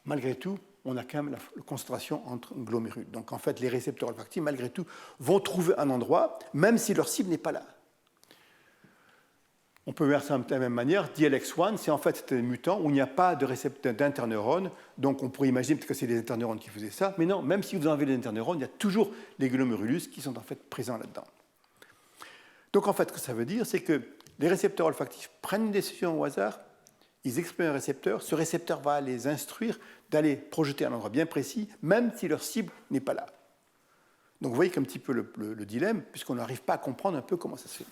Malgré tout, on a quand même la concentration entre glomérules. Donc en fait, les récepteurs olfactifs, malgré tout, vont trouver un endroit, même si leur cible n'est pas là. On peut voir ça de la même manière. DLX1, c'est en fait un mutant où il n'y a pas de récepteur d'interneurones. Donc on pourrait imaginer que c'est les interneurones qui faisaient ça. Mais non, même si vous enlevez les interneurones, il y a toujours les glomérulus qui sont en fait présents là-dedans. Donc en fait, ce que ça veut dire, c'est que les récepteurs olfactifs prennent une décision au hasard, ils expriment un récepteur, ce récepteur va les instruire d'aller projeter à un endroit bien précis, même si leur cible n'est pas là. Donc vous voyez qu'un petit peu le dilemme, puisqu'on n'arrive pas à comprendre un peu comment ça se fait.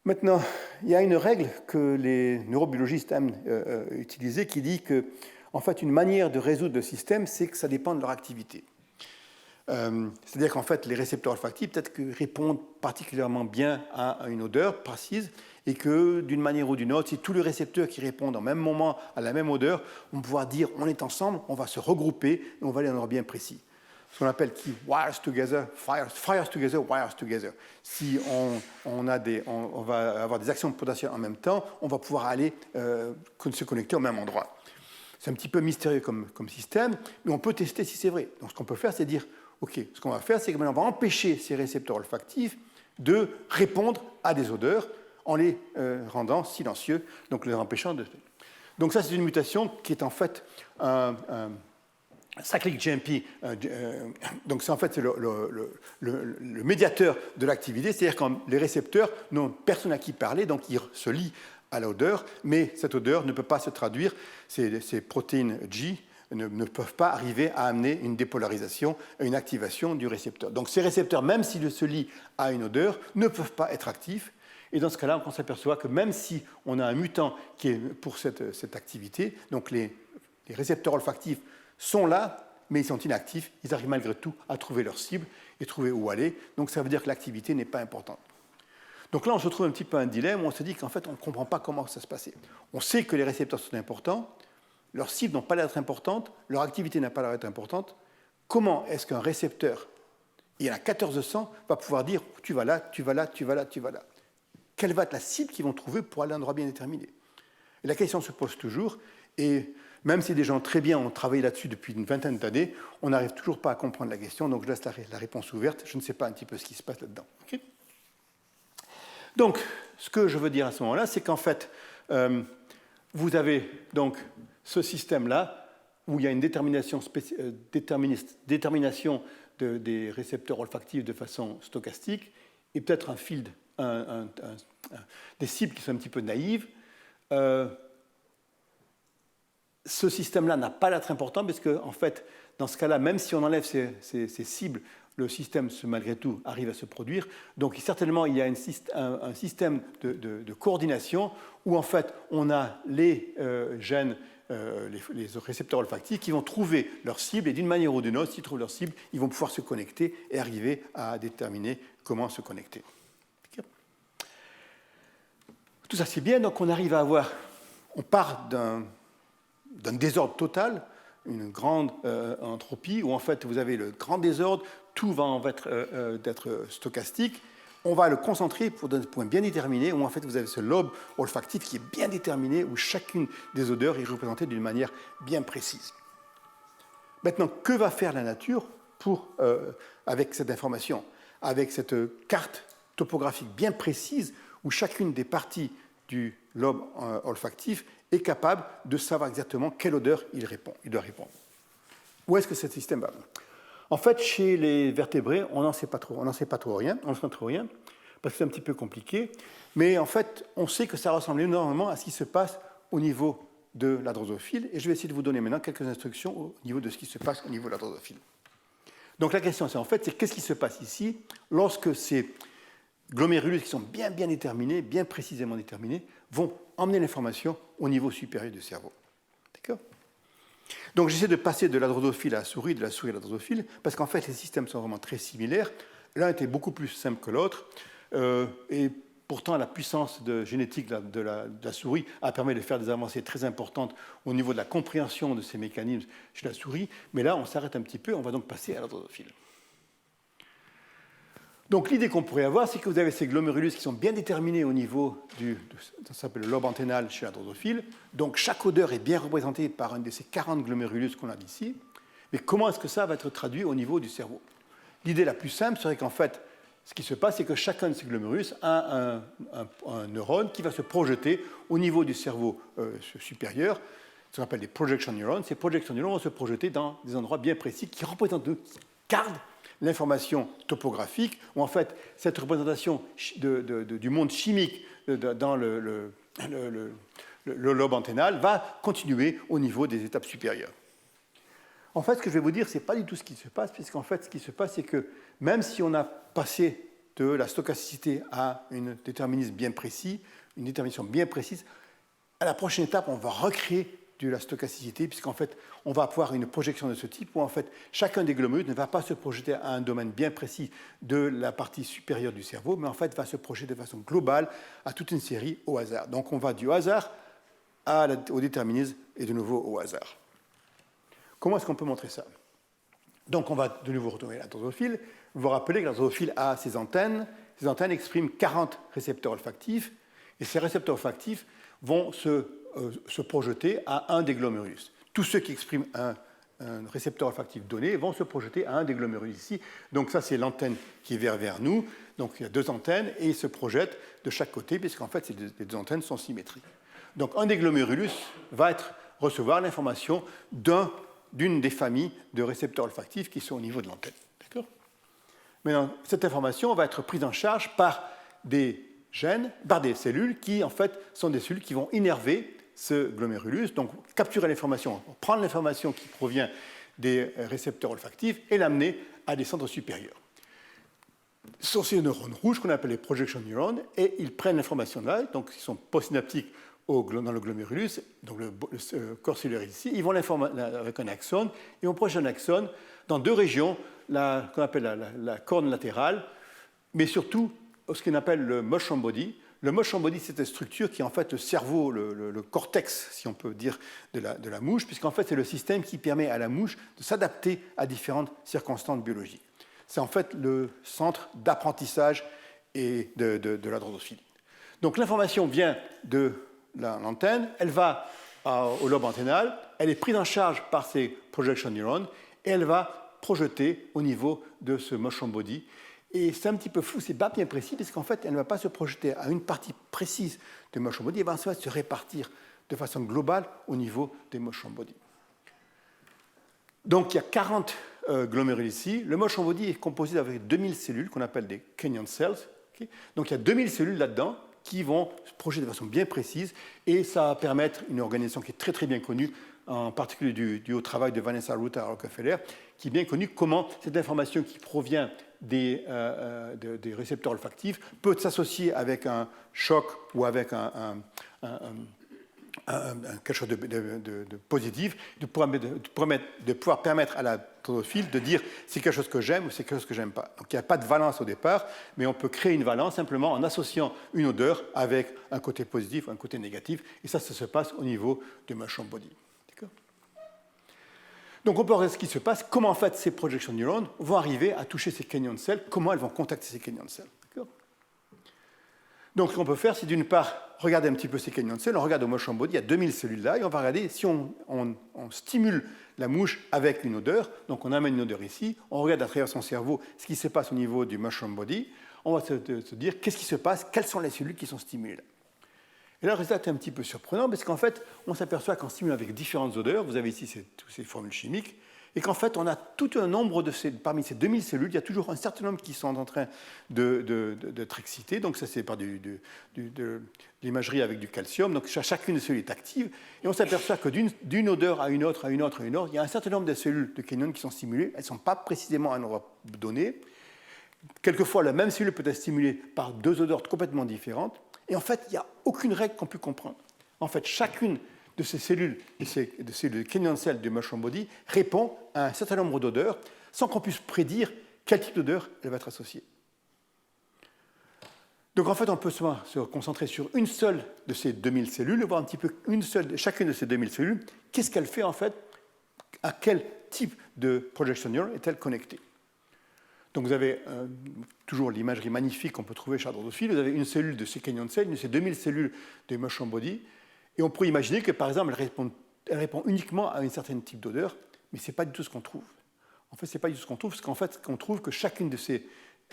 Maintenant, il y a une règle que les neurobiologistes aiment utiliser qui dit que, en fait, une manière de résoudre le système, c'est que ça dépend de leur activité. C'est-à-dire qu'en fait, les récepteurs olfactifs, peut-être qu'ils répondent particulièrement bien à une odeur précise, et que d'une manière ou d'une autre, si tous les récepteurs qui répondent au même moment à la même odeur vont pouvoir dire on est ensemble, on va se regrouper et on va aller à un endroit bien précis. Ce qu'on appelle qui wires together, fires together, wires together. Si on va avoir des actions potentielles en même temps, on va pouvoir aller se connecter au même endroit. C'est un petit peu mystérieux comme système, mais on peut tester si c'est vrai. Donc ce qu'on peut faire, c'est dire ok, ce qu'on va faire, c'est que maintenant on va empêcher ces récepteurs olfactifs de répondre à des odeurs en les rendant silencieux, donc les empêchant de... Donc ça, c'est une mutation qui est en fait un cyclic GMP. Donc c'est en fait le médiateur de l'activité, c'est-à-dire quand les récepteurs n'ont personne à qui parler, donc ils se lient à l'odeur, mais cette odeur ne peut pas se traduire, ces protéines G ne peuvent pas arriver à amener une dépolarisation, une activation du récepteur. Donc ces récepteurs, même s'ils se lient à une odeur, ne peuvent pas être actifs. Et dans ce cas-là, on s'aperçoit que même si on a un mutant qui est pour cette activité, donc les récepteurs olfactifs sont là, mais ils sont inactifs, ils arrivent malgré tout à trouver leur cible et trouver où aller. Donc ça veut dire que l'activité n'est pas importante. Donc là, on se trouve un petit peu un dilemme où on se dit qu'en fait, on ne comprend pas comment ça se passait. On sait que les récepteurs sont importants, leurs cibles n'ont pas l'air d'être importantes, leur activité n'a pas l'air d'être importante. Comment est-ce qu'un récepteur, il y en a 1400, va pouvoir dire tu vas là, tu vas là, tu vas là, tu vas là? Quelle va être la cible qu'ils vont trouver pour aller à un endroit bien déterminé? Et la question se pose toujours, et même si des gens très bien ont travaillé là-dessus depuis une vingtaine d'années, on n'arrive toujours pas à comprendre la question, donc je laisse la réponse ouverte, je ne sais pas un petit peu ce qui se passe là-dedans. Okay. Donc, ce que je veux dire à ce moment-là, c'est qu'en fait, vous avez donc ce système-là, où il y a une détermination des récepteurs olfactifs de façon stochastique, et peut-être un field, des cibles qui sont un petit peu naïves. Ce système-là n'a pas l'air important, parce que, en fait, dans ce cas-là, même si on enlève ces cibles, le système, malgré tout, arrive à se produire. Donc, certainement, il y a un système de coordination où, en fait, on a les gènes, les récepteurs olfactifs qui vont trouver leur cible, et d'une manière ou d'une autre, s'ils trouvent leur cible, ils vont pouvoir se connecter et arriver à déterminer comment se connecter. Tout ça, c'est bien. Donc, on part d'un désordre total, une grande entropie, où en fait vous avez le grand désordre, tout va être stochastique. On va le concentrer pour un point bien déterminé, où en fait vous avez ce lobe olfactif qui est bien déterminé, où chacune des odeurs est représentée d'une manière bien précise. Maintenant, que va faire la nature avec cette information, avec cette carte topographique bien précise, où chacune des parties du lobe olfactif est capable de savoir exactement quelle odeur il doit répondre. Où est-ce que ce système va? En fait, chez les vertébrés, on n'en sait pas trop rien, parce que c'est un petit peu compliqué, mais en fait, on sait que ça ressemble énormément à ce qui se passe au niveau de la drosophile, et je vais essayer de vous donner maintenant quelques instructions au niveau de ce qui se passe au niveau de la drosophile. Donc la question, c'est qu'est-ce qui se passe ici lorsque ces glomérulus qui sont bien déterminés, bien précisément déterminés, vont emmener l'information au niveau supérieur du cerveau. D'accord? Donc j'essaie de passer de la drosophile à la souris, de la souris à la drosophile, parce qu'en fait les systèmes sont vraiment très similaires. L'un était beaucoup plus simple que l'autre, et pourtant la puissance génétique de la souris a permis de faire des avancées très importantes au niveau de la compréhension de ces mécanismes chez la souris, mais là on s'arrête un petit peu, on va donc passer à la drosophile. Donc l'idée qu'on pourrait avoir, c'est que vous avez ces glomérulus qui sont bien déterminés au niveau ça s'appelle le lobe anténal chez la drosophile. Donc chaque odeur est bien représentée par un de ces 40 glomérulus qu'on a ici. Mais comment est-ce que ça va être traduit au niveau du cerveau? L'idée la plus simple serait qu'en fait, ce qui se passe, c'est que chacun de ces glomérulus a un neurone qui va se projeter au niveau du cerveau supérieur, ce qu'on appelle des projection neurons. Ces projection neurons vont se projeter dans des endroits bien précis qui représentent, qui gardent l'information topographique, où en fait cette représentation du monde chimique dans le lobe anténal va continuer au niveau des étapes supérieures. En fait, ce que je vais vous dire, ce n'est pas du tout ce qui se passe, puisqu'en fait, ce qui se passe, c'est que même si on a passé de la stochasticité à un déterminisme bien précis, une détermination bien précise, à la prochaine étape, on va recréer de la stochasticité, puisqu'en fait, on va avoir une projection de ce type où en fait, chacun des glomérulus ne va pas se projeter à un domaine bien précis de la partie supérieure du cerveau, mais en fait, va se projeter de façon globale à toute une série au hasard. Donc, on va du hasard au déterminisme et de nouveau au hasard. Comment est-ce qu'on peut montrer ça? Donc, on va de nouveau retourner à la drosophile. Vous vous rappelez que la drosophile a ses antennes. Ces antennes expriment 40 récepteurs olfactifs, et ces récepteurs olfactifs vont se projeter à un des glomérulus. Tous ceux qui expriment un récepteur olfactif donné vont se projeter à un des glomérulus ici. Donc ça, c'est l'antenne qui est vers nous. Donc il y a deux antennes et ils se projettent de chaque côté, puisqu'en fait, les deux antennes sont symétriques. Donc un des glomérulus va recevoir l'information d'une des familles de récepteurs olfactifs qui sont au niveau de l'antenne. D'accord? Maintenant, cette information va être prise en charge par des gènes, par des cellules qui, en fait, sont des cellules qui vont innerver ce glomérulus, donc capturer l'information, prendre l'information qui provient des récepteurs olfactifs et l'amener à des centres supérieurs. Ce sont ces neurones rouges qu'on appelle les projection neurons, et ils prennent l'information là, donc ils sont postsynaptiques dans le glomérulus, donc le corps cellulaire ici, ils vont l'informer avec un axone, et on projette un axone dans deux régions, qu'on appelle la corne latérale, mais surtout ce qu'on appelle le mushroom body. Le mushroom body, c'est une structure qui est en fait le cerveau, le cortex, si on peut dire, de la mouche, puisqu'en fait c'est le système qui permet à la mouche de s'adapter à différentes circonstances biologiques. C'est en fait le centre d'apprentissage et de la drosophilie. Donc l'information vient de l'antenne, elle va au lobe anténal, elle est prise en charge par ces projection neurons et elle va projeter au niveau de ce mushroom body. Et c'est un petit peu flou, c'est pas bien précis, parce qu'en fait, elle ne va pas se projeter à une partie précise du mushroom body, elle va se répartir de façon globale au niveau des mushroom body. Donc il y a 40 glomérules ici. Le mushroom body est composé avec 2000 cellules qu'on appelle des Kenyan cells. Okay. Donc il y a 2000 cellules là-dedans qui vont se projeter de façon bien précise et ça va permettre une organisation qui est très très bien connue, en particulier du haut travail de Vanessa Ruta à Rockefeller, qui est bien connue comment cette information qui provient des récepteurs olfactifs peut s'associer avec un choc ou avec quelque chose de positif, de pouvoir permettre à la drosophile de dire c'est quelque chose que j'aime ou c'est quelque chose que j'aime pas. Donc il n'y a pas de valence au départ, mais on peut créer une valence simplement en associant une odeur avec un côté positif ou un côté négatif, et ça se passe au niveau du mushroom body. Donc on peut regarder ce qui se passe, comment en fait ces projection neurons vont arriver à toucher ces Kenyan cells, comment elles vont contacter ces Kenyan cells. Donc ce qu'on peut faire, c'est d'une part regarder un petit peu ces Kenyan cells, on regarde au mushroom body, il y a 2000 cellules là, et on va regarder si on stimule la mouche avec une odeur, donc on amène une odeur ici, on regarde à travers son cerveau ce qui se passe au niveau du mushroom body, on va se dire qu'est-ce qui se passe, quelles sont les cellules qui sont stimulées là. Et là, le résultat est un petit peu surprenant, parce qu'en fait, on s'aperçoit qu'en stimulant avec différentes odeurs, vous avez ici toutes ces formules chimiques, et qu'en fait, on a tout un nombre parmi ces 2000 cellules, il y a toujours un certain nombre qui sont en train d'être excités. Donc ça, c'est par de l'imagerie avec du calcium. Donc chacune des cellules est active, et on s'aperçoit que d'une odeur à une autre, il y a un certain nombre de cellules de Kenyan qui sont stimulées. Elles ne sont pas précisément à un endroit donné. Quelquefois, la même cellule peut être stimulée par deux odeurs complètement différentes. Et en fait, il n'y a aucune règle qu'on peut comprendre. En fait, chacune de ces cellules, de ces Kenyan cells du mushroom body, répond à un certain nombre d'odeurs sans qu'on puisse prédire quel type d'odeur elle va être associée. Donc en fait, on peut se concentrer sur une seule de ces 2000 cellules, voir un petit peu chacune de ces 2000 cellules, qu'est-ce qu'elle fait en fait, à quel type de projection neuron est-elle connectée. Donc vous avez toujours l'imagerie magnifique qu'on peut trouver chez la drosophile. Vous avez une cellule de ces Kenyan cells, une de ces 2000 cellules des mushroom body, et on pourrait imaginer que par exemple elle répond uniquement à un certain type d'odeur, mais ce n'est pas du tout ce qu'on trouve. En fait, ce n'est pas du tout ce qu'on trouve, parce qu'en fait, on trouve que chacune de ces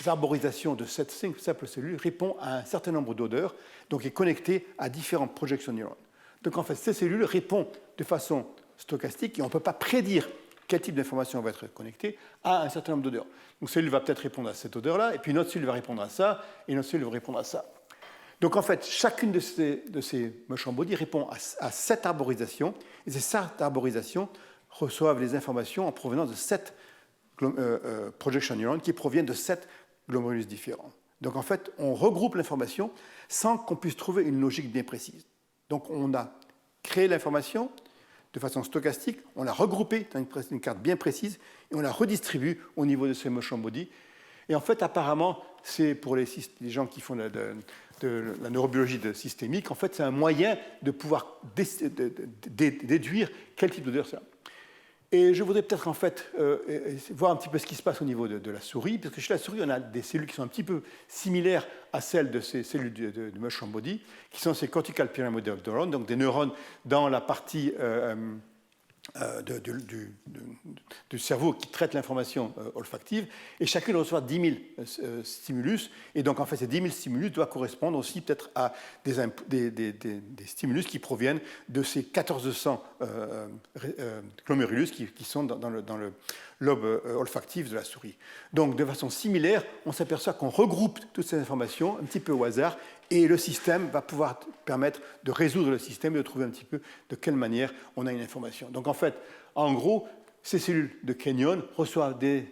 arborisations de cette simple cellule répond à un certain nombre d'odeurs, donc est connectée à différents projection neurons. Donc en fait, ces cellules répondent de façon stochastique, et on ne peut pas prédire quel type d'information va être connectée à un certain nombre d'odeurs. Donc, une cellule va peut-être répondre à cette odeur-là, et puis une autre cellule va répondre à ça, et une autre cellule va répondre à ça. Donc, en fait, chacune de ces mushroom body répond à cette arborisation, et ces 7 arborisations reçoivent les informations en provenance de 7 projection neurons qui proviennent de 7 glomérulus différents. Donc, en fait, on regroupe l'information sans qu'on puisse trouver une logique bien précise. Donc, on a créé l'information de façon stochastique, on l'a regroupée dans une carte bien précise et on la redistribue au niveau de ces mushroom body. Et en fait, apparemment, c'est pour les gens qui font de la neurobiologie systémique, en fait, c'est un moyen de pouvoir déduire quel type d'odeur c'est. Et je voudrais peut-être en fait voir un petit peu ce qui se passe au niveau de la souris, parce que chez la souris, on a des cellules qui sont un petit peu similaires à celles de ces cellules du mushroom body, qui sont ces cortical pyramidal neurons, donc des neurones dans la partie du cerveau qui traite l'information olfactive, et chacune reçoit 10 000 stimulus, et donc en fait ces 10 000 stimulus doivent correspondre aussi peut-être à des stimulus qui proviennent de ces 1400 glomérulus qui sont dans le lobe olfactif de la souris. Donc de façon similaire, on s'aperçoit qu'on regroupe toutes ces informations un petit peu au hasard, et le système va pouvoir permettre de résoudre le système et de trouver un petit peu de quelle manière on a une information. Donc en fait, en gros, ces cellules de Kenyon reçoivent des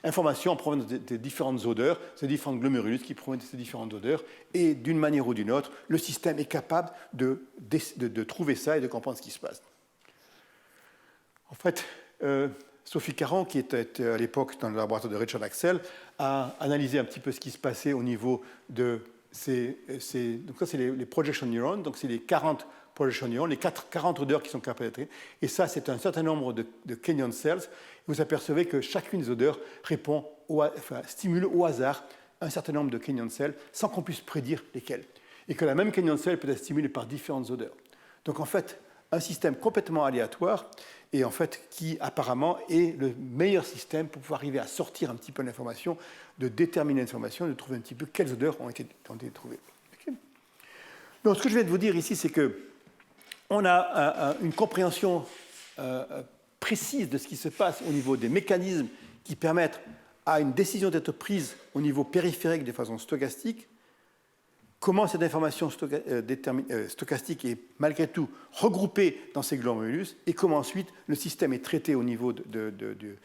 informations en provenance des différentes odeurs, ces différentes glomérulus qui proviennent de ces différentes odeurs, et d'une manière ou d'une autre, le système est capable de trouver ça et de comprendre ce qui se passe. En fait, Sophie Caron, qui était à l'époque dans le laboratoire de Richard Axel, a analysé un petit peu ce qui se passait au niveau de donc ça, c'est les projection neurons, donc c'est les 40 projection neurons, les 40 odeurs qui sont capables d'être. Et ça, c'est un certain nombre de Kenyon cells. Vous apercevez que chacune des odeurs stimule au hasard un certain nombre de Kenyon cells sans qu'on puisse prédire lesquels. Et que la même Kenyon cell peut être stimulée par différentes odeurs. Donc en fait, un système complètement aléatoire et en fait qui apparemment est le meilleur système pour pouvoir arriver à sortir un petit peu l'information, de déterminer l'information, de trouver un petit peu quelles odeurs ont été trouvées. Okay. Donc ce que je viens de vous dire ici, c'est que on a une compréhension précise de ce qui se passe au niveau des mécanismes qui permettent à une décision d'être prise au niveau périphérique de façon stochastique. Comment cette information stochastique est malgré tout regroupée dans ces glomérulus et comment ensuite le système est traité au niveau de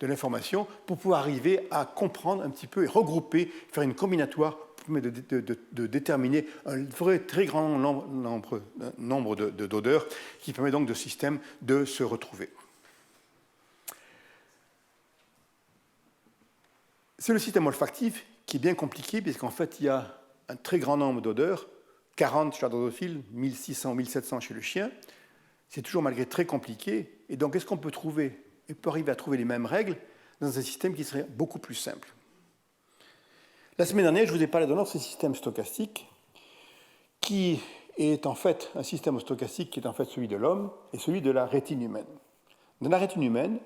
l'information pour pouvoir arriver à comprendre un petit peu et regrouper, faire une combinatoire pour de déterminer un vrai, très grand nombre d'odeurs qui permet donc au système de se retrouver. C'est le système olfactif qui est bien compliqué puisqu'en fait il y a un très grand nombre d'odeurs, 40 chez la drosophile, 1600 ou 1700 chez le chien. C'est toujours malgré très compliqué. Et donc, est-ce qu'on peut trouver, et peut arriver à trouver les mêmes règles dans un système qui serait beaucoup plus simple? La semaine dernière, je vous ai parlé d'un autre système stochastique qui est en fait un système stochastique qui est en fait celui de l'homme et celui de la rétine humaine. Dans la rétine humaine,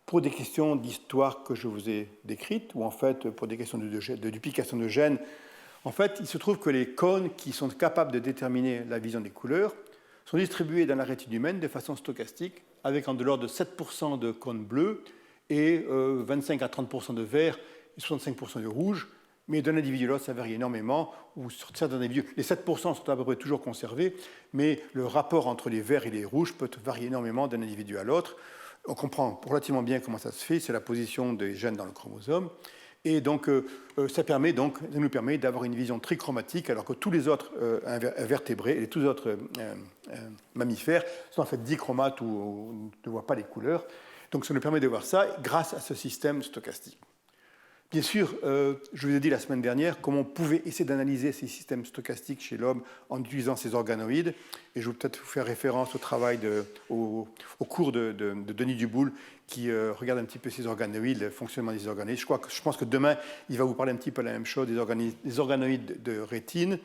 pour des questions d'histoire que je vous ai décrites, ou en fait pour des questions de duplication de gènes, en fait, il se trouve que les cônes qui sont capables de déterminer la vision des couleurs sont distribués dans la rétine humaine de façon stochastique, avec en de l'ordre de 7% de cônes bleus et 25 à 30% de vert et 65% de rouge. Mais d'un individu à l'autre, ça varie énormément. Ou sur certains individus, les 7% sont à peu près toujours conservés, mais le rapport entre les verts et les rouges peut varier énormément d'un individu à l'autre. On comprend relativement bien comment ça se fait, c'est la position des gènes dans le chromosome. Et donc, ça nous permet d'avoir une vision trichromatique, alors que tous les autres invertébrés et tous les autres mammifères sont en fait dichromates ou ne voient pas les couleurs. Donc, ça nous permet de voir ça grâce à ce système stochastique. Bien sûr, je vous ai dit la semaine dernière comment on pouvait essayer d'analyser ces systèmes stochastiques chez l'homme en utilisant ces organoïdes. Et je vais peut-être vous faire référence au travail au cours de Denis Duboul qui regarde un petit peu ces organoïdes, le fonctionnement des organoïdes. Je pense que demain, il va vous parler un petit peu de la même chose, des organoïdes de rétine,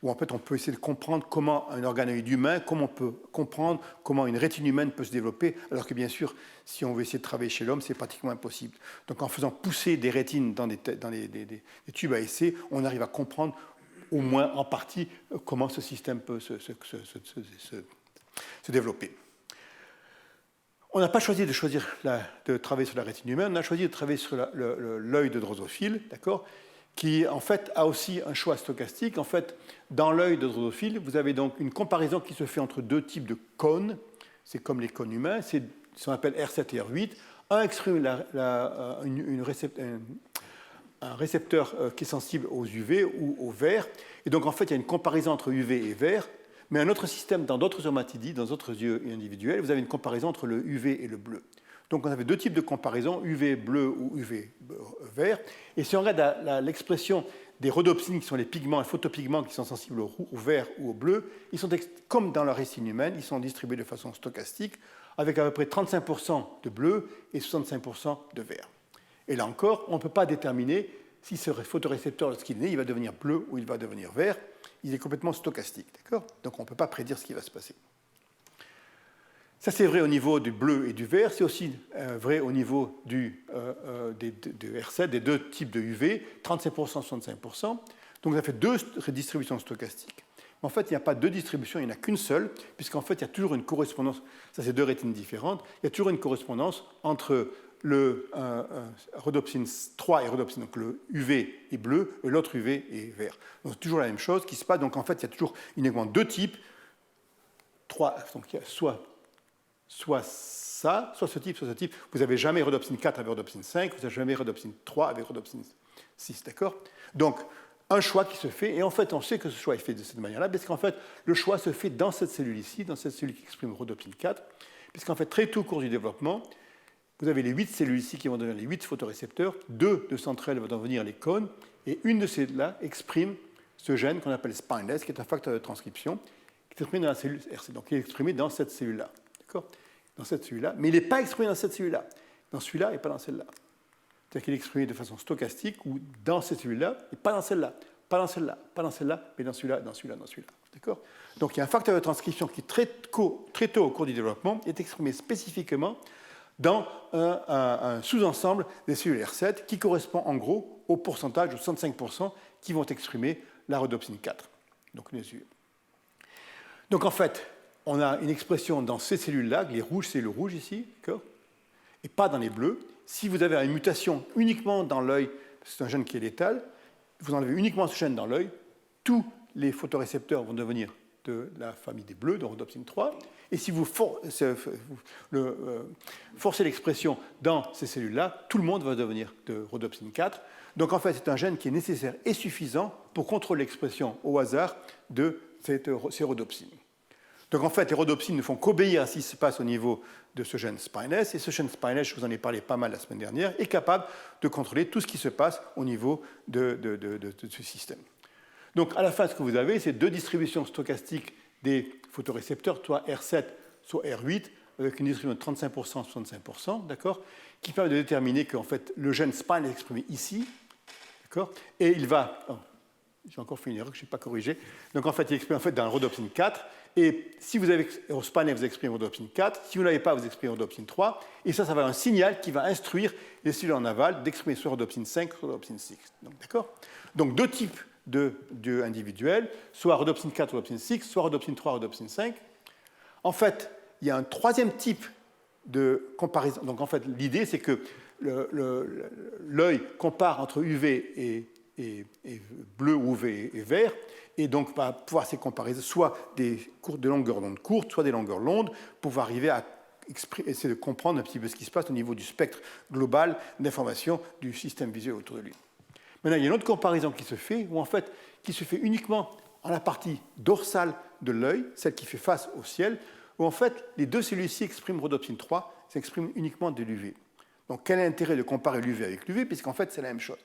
où en fait on peut essayer de comprendre comment un organoïde humain, comment on peut comprendre comment une rétine humaine peut se développer, alors que bien sûr, si on veut essayer de travailler chez l'homme, c'est pratiquement impossible. Donc en faisant pousser des rétines dans des tubes à essai, on arrive à comprendre au moins en partie comment ce système peut se développer. On n'a pas choisi de travailler sur la rétine humaine, on a choisi de travailler sur l'œil de drosophile, d'accord, qui en fait a aussi un choix stochastique. En fait, dans l'œil de drosophile, vous avez donc une comparaison qui se fait entre deux types de cônes. C'est comme les cônes humains, c'est ce qu'on appelle R7 et R8. Un exprime un récepteur qui est sensible aux UV ou au vert. Et donc en fait, il y a une comparaison entre UV et vert. Mais un autre système, dans d'autres somatidies, dans d'autres yeux individuels, vous avez une comparaison entre le UV et le bleu. Donc on avait deux types de comparaison, UV bleu ou UV vert. Et si on regarde l'expression des rhodopsines, qui sont les pigments, les photopigments qui sont sensibles au vert ou au bleu, ils sont comme dans la rétine humaine, ils sont distribués de façon stochastique, avec à peu près 35% de bleu et 65% de vert. Et là encore, on ne peut pas déterminer si ce photorécepteur, lorsqu'il est né, il va devenir bleu ou il va devenir vert. Il est complètement stochastique, d'accord? Donc on ne peut pas prédire ce qui va se passer. Ça, c'est vrai au niveau du bleu et du vert. C'est aussi vrai au niveau de R7, des deux types de UV, 37%, 65%. Donc ça fait deux distributions stochastiques. Mais en fait, il n'y a pas deux distributions, il n'y en a qu'une seule, puisqu'en fait, il y a toujours une correspondance. Ça, c'est deux rétines différentes. Il y a toujours une correspondance entre le rhodopsine 3 et rhodopsine, donc le UV est bleu et l'autre UV est vert. Donc c'est toujours la même chose qui se passe. Donc en fait, il y a toujours uniquement deux types. Donc il y a soit ça, soit ce type, soit ce type. Vous n'avez jamais rhodopsine 4 avec rhodopsine 5, vous n'avez jamais rhodopsine 3 avec rhodopsine 6, d'accord? Donc, un choix qui se fait, et en fait, on sait que ce choix est fait de cette manière-là, parce qu'en fait, le choix se fait dans cette cellule ici, dans cette cellule qui exprime rhodopsine 4, puisqu'en fait, très tôt au cours du développement, vous avez les 8 cellules ici qui vont devenir les 8 photorécepteurs, 2 de d'entre elles vont devenir les cônes, et une de celles-là exprime ce gène qu'on appelle spineless, qui est un facteur de transcription, qui est exprimé dans la cellule RC, donc il est exprimé dans cette cellule-là, d'accord? Dans cette cellule-là, mais il n'est pas exprimé dans cette cellule-là, dans celui-là et pas dans celle-là. C'est-à-dire qu'il est exprimé de façon stochastique ou dans cette cellule-là et pas dans celle-là, pas dans celle-là, pas dans celle-là, mais dans celui-là, dans celui-là, dans celui-là. D'accord? Donc il y a un facteur de transcription qui, très tôt au cours du développement, est exprimé spécifiquement dans un sous-ensemble des cellules R7 qui correspond en gros au pourcentage de 65% qui vont exprimer la rhodopsine 4. Donc les cellules. Donc en fait, on a une expression dans ces cellules-là, les rouges, c'est le rouge ici, d'accord, et pas dans les bleus. Si vous avez une mutation uniquement dans l'œil, c'est un gène qui est létal, vous enlevez uniquement ce gène dans l'œil, tous les photorécepteurs vont devenir de la famille des bleus, de rhodopsine 3, et si vous forcez l'expression dans ces cellules-là, tout le monde va devenir de rhodopsine 4. Donc en fait, c'est un gène qui est nécessaire et suffisant pour contrôler l'expression au hasard de ces rhodopsines. Donc en fait, les rhodopsines ne font qu'obéir à ce qui se passe au niveau de ce gène spineless, et ce gène spineless, je vous en ai parlé pas mal la semaine dernière, est capable de contrôler tout ce qui se passe au niveau de ce système. Donc à la fin, ce que vous avez, c'est deux distributions stochastiques des photorécepteurs, soit R7, soit R8, avec une distribution de 35%, 65%, d'accord, qui permet de déterminer que en fait, le gène spine est exprimé ici, d'accord, et il va... Oh, j'ai encore fait une erreur que je n'ai pas corrigée. Donc en fait, il est exprimé en fait, dans le rhodopsine 4. Et si vous avez au spine, vous exprimez rhodopsine 4. Si vous ne l'avez pas, vous exprimez rhodopsine 3. Et ça va avoir un signal qui va instruire les cellules en aval d'exprimer soit rhodopsine 5, soit rhodopsine 6. D'accord? Donc deux types individuels, soit rhodopsine 4, rhodopsine 6, soit rhodopsine 3, rhodopsine 5. En fait, il y a un troisième type de comparaison. Donc en fait, l'idée, c'est que l'œil compare entre UV et bleu ou UV et vert, et donc va pouvoir ces comparaisons, soit des longueurs d'onde courtes, soit des longueurs longues, pour arriver à essayer de comprendre un petit peu ce qui se passe au niveau du spectre global d'information du système visuel autour de lui. Maintenant, il y a une autre comparaison qui se fait, qui se fait uniquement en la partie dorsale de l'œil, celle qui fait face au ciel, où en fait, les deux cellules ici expriment rhodopsine 3, s'expriment uniquement de l'UV. Donc, quel est l'intérêt de comparer l'UV avec l'UV, puisqu'en fait, c'est la même chose.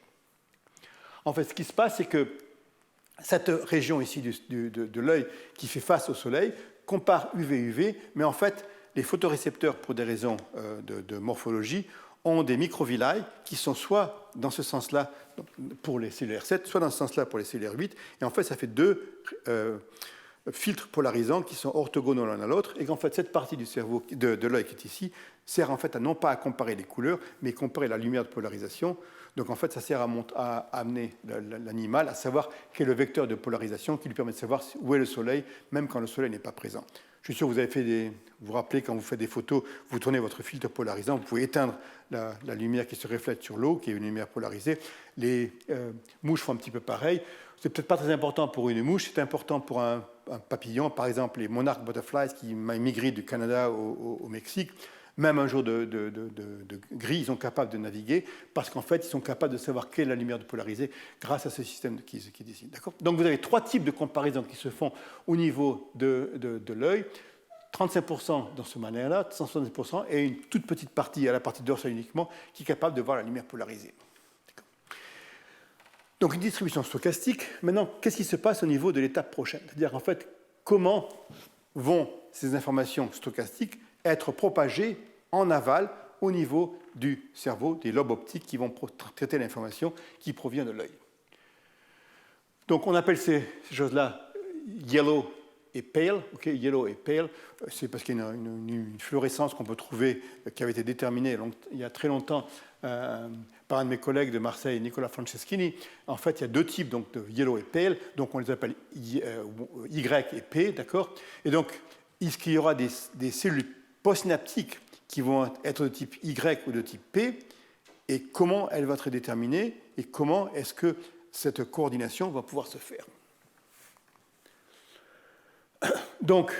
En fait, ce qui se passe, c'est que cette région ici de l'œil qui fait face au soleil compare UV-UV, mais en fait, les photorécepteurs, pour des raisons de morphologie, ont des microvilli qui sont soit dans ce sens-là pour les cellules R7, soit dans ce sens-là pour les cellules R8, et en fait, ça fait deux filtres polarisants qui sont orthogonaux l'un à l'autre, et qu'en fait, cette partie du cerveau de l'œil qui est ici sert en fait à non pas à comparer les couleurs, mais comparer la lumière de polarisation. Donc en fait, ça sert à amener l'animal à savoir quel est le vecteur de polarisation qui lui permet de savoir où est le soleil, même quand le soleil n'est pas présent. Je suis sûr que vous vous rappelez, quand vous faites des photos, vous tournez votre filtre polarisant, vous pouvez éteindre la lumière qui se reflète sur l'eau, qui est une lumière polarisée. Les mouches font un petit peu pareil. C'est peut-être pas très important pour une mouche, c'est important pour un papillon, par exemple les monarch butterflies qui migrent du Canada au Mexique. Même un jour de gris, ils sont capables de naviguer parce qu'en fait, ils sont capables de savoir quelle est la lumière polarisée grâce à ce système qui décide. Donc, vous avez trois types de comparaisons qui se font au niveau de l'œil. 35% dans ce manière-là, 170%, et une toute petite partie, à la partie dorsale uniquement, qui est capable de voir la lumière polarisée. Donc, une distribution stochastique. Maintenant, qu'est-ce qui se passe au niveau de l'étape prochaine? C'est-à-dire, en fait, comment vont ces informations stochastiques être propagées en aval au niveau du cerveau, des lobes optiques qui vont traiter l'information qui provient de l'œil. Donc on appelle ces choses-là yellow et pale. Okay, yellow et pale, c'est parce qu'il y a une fluorescence qu'on peut trouver, qui avait été déterminée il y a très longtemps par un de mes collègues de Marseille, Nicolas Franceschini. En fait, il y a deux types donc, de yellow et pale, donc on les appelle Y et P, d'accord? Et donc, il y aura des cellules postsynaptiques qui vont être de type Y ou de type P, et comment elle va être déterminée, et comment est-ce que cette coordination va pouvoir se faire. Donc,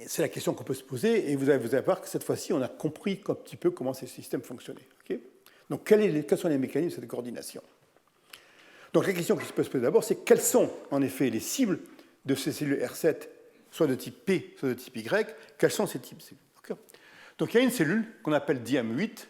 c'est la question qu'on peut se poser, et vous allez voir que cette fois-ci, on a compris un petit peu comment ces systèmes fonctionnaient. Okay. Donc, quels sont les mécanismes de cette coordination? Donc, la question qui se peut se poser d'abord, c'est quelles sont, en effet, les cibles de ces cellules R7, soit de type P, soit de type Y, quels sont ces types de cellules? Okay. Donc, il y a une cellule qu'on appelle DM8,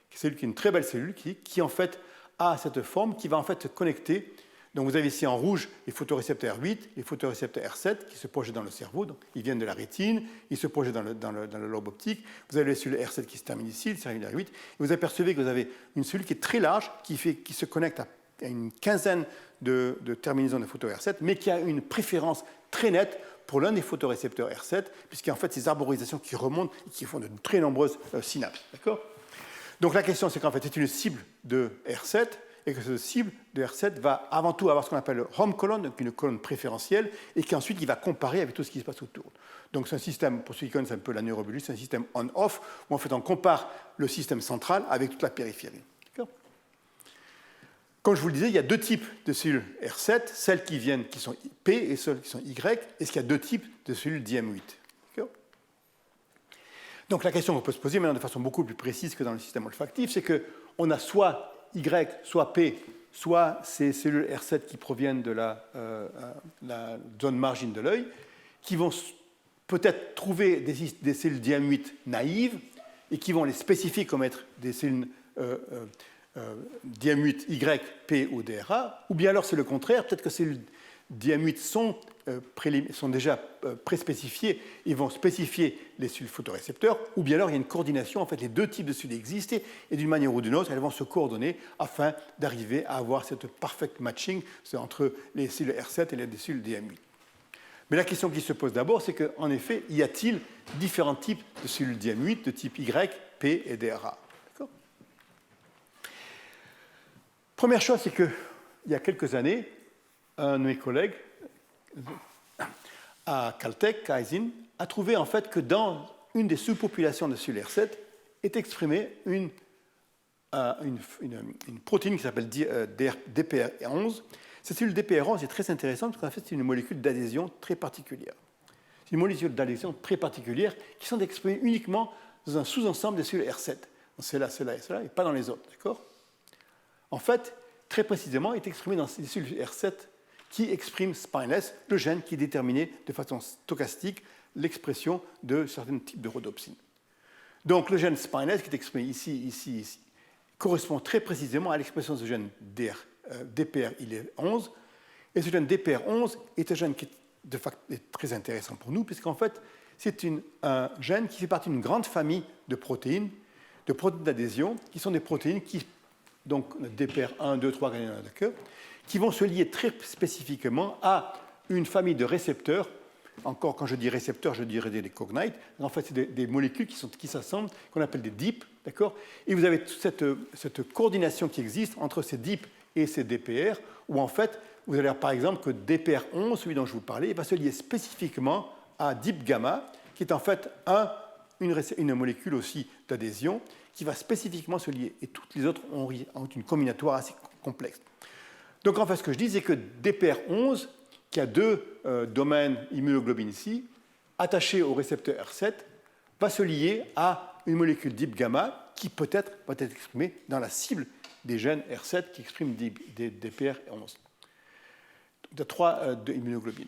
qui est une très belle cellule qui, en fait, a cette forme qui va, en fait, se connecter. Donc vous avez ici en rouge les photorécepteurs R8, les photorécepteurs R7 qui se projettent dans le cerveau. Donc, ils viennent de la rétine, ils se projettent dans le lobe optique. Vous avez les cellules R7 qui se terminent ici, les cellules R8. Et vous apercevez que vous avez une cellule qui est très large, qui se connecte à une quinzaine de terminaisons de photo R7, mais qui a une préférence très nette pour l'un des photorécepteurs R7, puisqu'il y a en fait ces arborisations qui remontent et qui font de très nombreuses synapses. D'accord ? Donc la question, c'est qu'en fait, c'est une cible de R7, et que cette cible de R7 va avant tout avoir ce qu'on appelle le home colon, donc une colonne préférentielle, et qu'ensuite il va comparer avec tout ce qui se passe autour. Donc c'est un système, pour ceux qui connaissent un peu la neurobiologie, c'est un système on-off, où en fait on compare le système central avec toute la périphérie. Comme je vous le disais, il y a deux types de cellules R7, celles qui sont P et celles qui sont Y, et qu'il y a deux types de cellules DM8. Donc la question qu'on peut se poser maintenant de façon beaucoup plus précise que dans le système olfactif, c'est qu'on a soit Y, soit P, soit ces cellules R7 qui proviennent de la zone margine de l'œil, qui vont peut-être trouver des cellules DM8 naïves et qui vont les spécifier comme être des cellules DM8 Y, P ou DRA, ou bien alors c'est le contraire, peut-être que ces cellules DM8 sont déjà préspécifiées, ils vont spécifier les cellules photorécepteurs, ou bien alors il y a une coordination, en fait les deux types de cellules existent, et d'une manière ou d'une autre, elles vont se coordonner afin d'arriver à avoir cette perfect matching entre les cellules R7 et les cellules DM8. Mais la question qui se pose d'abord, c'est qu'en effet, y a-t-il différents types de cellules DM8 de type Y, P et DRA? D'accord. Première chose, c'est qu'il y a quelques années, un de mes collègues à Caltech, Kaizen, a trouvé en fait que dans une des sous-populations de cellules R7 est exprimée une protéine qui s'appelle DPR11. Cette cellule DPR11 est très intéressante parce qu'en fait c'est une molécule d'adhésion très particulière. C'est une molécule d'adhésion très particulière qui sont exprimées uniquement dans un sous-ensemble des cellules R7. C'est là, et cela, et pas dans les autres, d'accord? En fait, très précisément, est exprimée dans les cellules R7 qui exprime spineless, le gène qui est déterminé de façon stochastique l'expression de certains types de rhodopsine. Donc le gène spineless qui est exprimé ici, correspond très précisément à l'expression de ce gène DPR11. Et ce gène DPR11 est un gène qui est très intéressant pour nous, puisqu'en fait, c'est un gène qui fait partie d'une grande famille de protéines d'adhésion, qui sont des protéines qui, donc DPR1, 2, 3, d'accord, qui vont se lier très spécifiquement à une famille de récepteurs. Encore, quand je dis récepteurs, je dirais des cognites. En fait, c'est des molécules qui s'assemblent, qu'on appelle des DIP, d'accord. Et vous avez toute cette coordination qui existe entre ces DIP et ces DPR, où en fait, vous allez voir par exemple que DPR11, celui dont je vous parlais, va se lier spécifiquement à DIP gamma, qui est en fait une molécule aussi d'adhésion, qui va spécifiquement se lier. Et toutes les autres ont une combinatoire assez complexe. Donc en fait, ce que je dis, c'est que DPR11, qui a deux domaines immunoglobulines ici, attachés au récepteur R7, va se lier à une molécule DIP gamma qui peut-être va être exprimée dans la cible des gènes R7 qui expriment DPR11. Il y a trois immunoglobulines.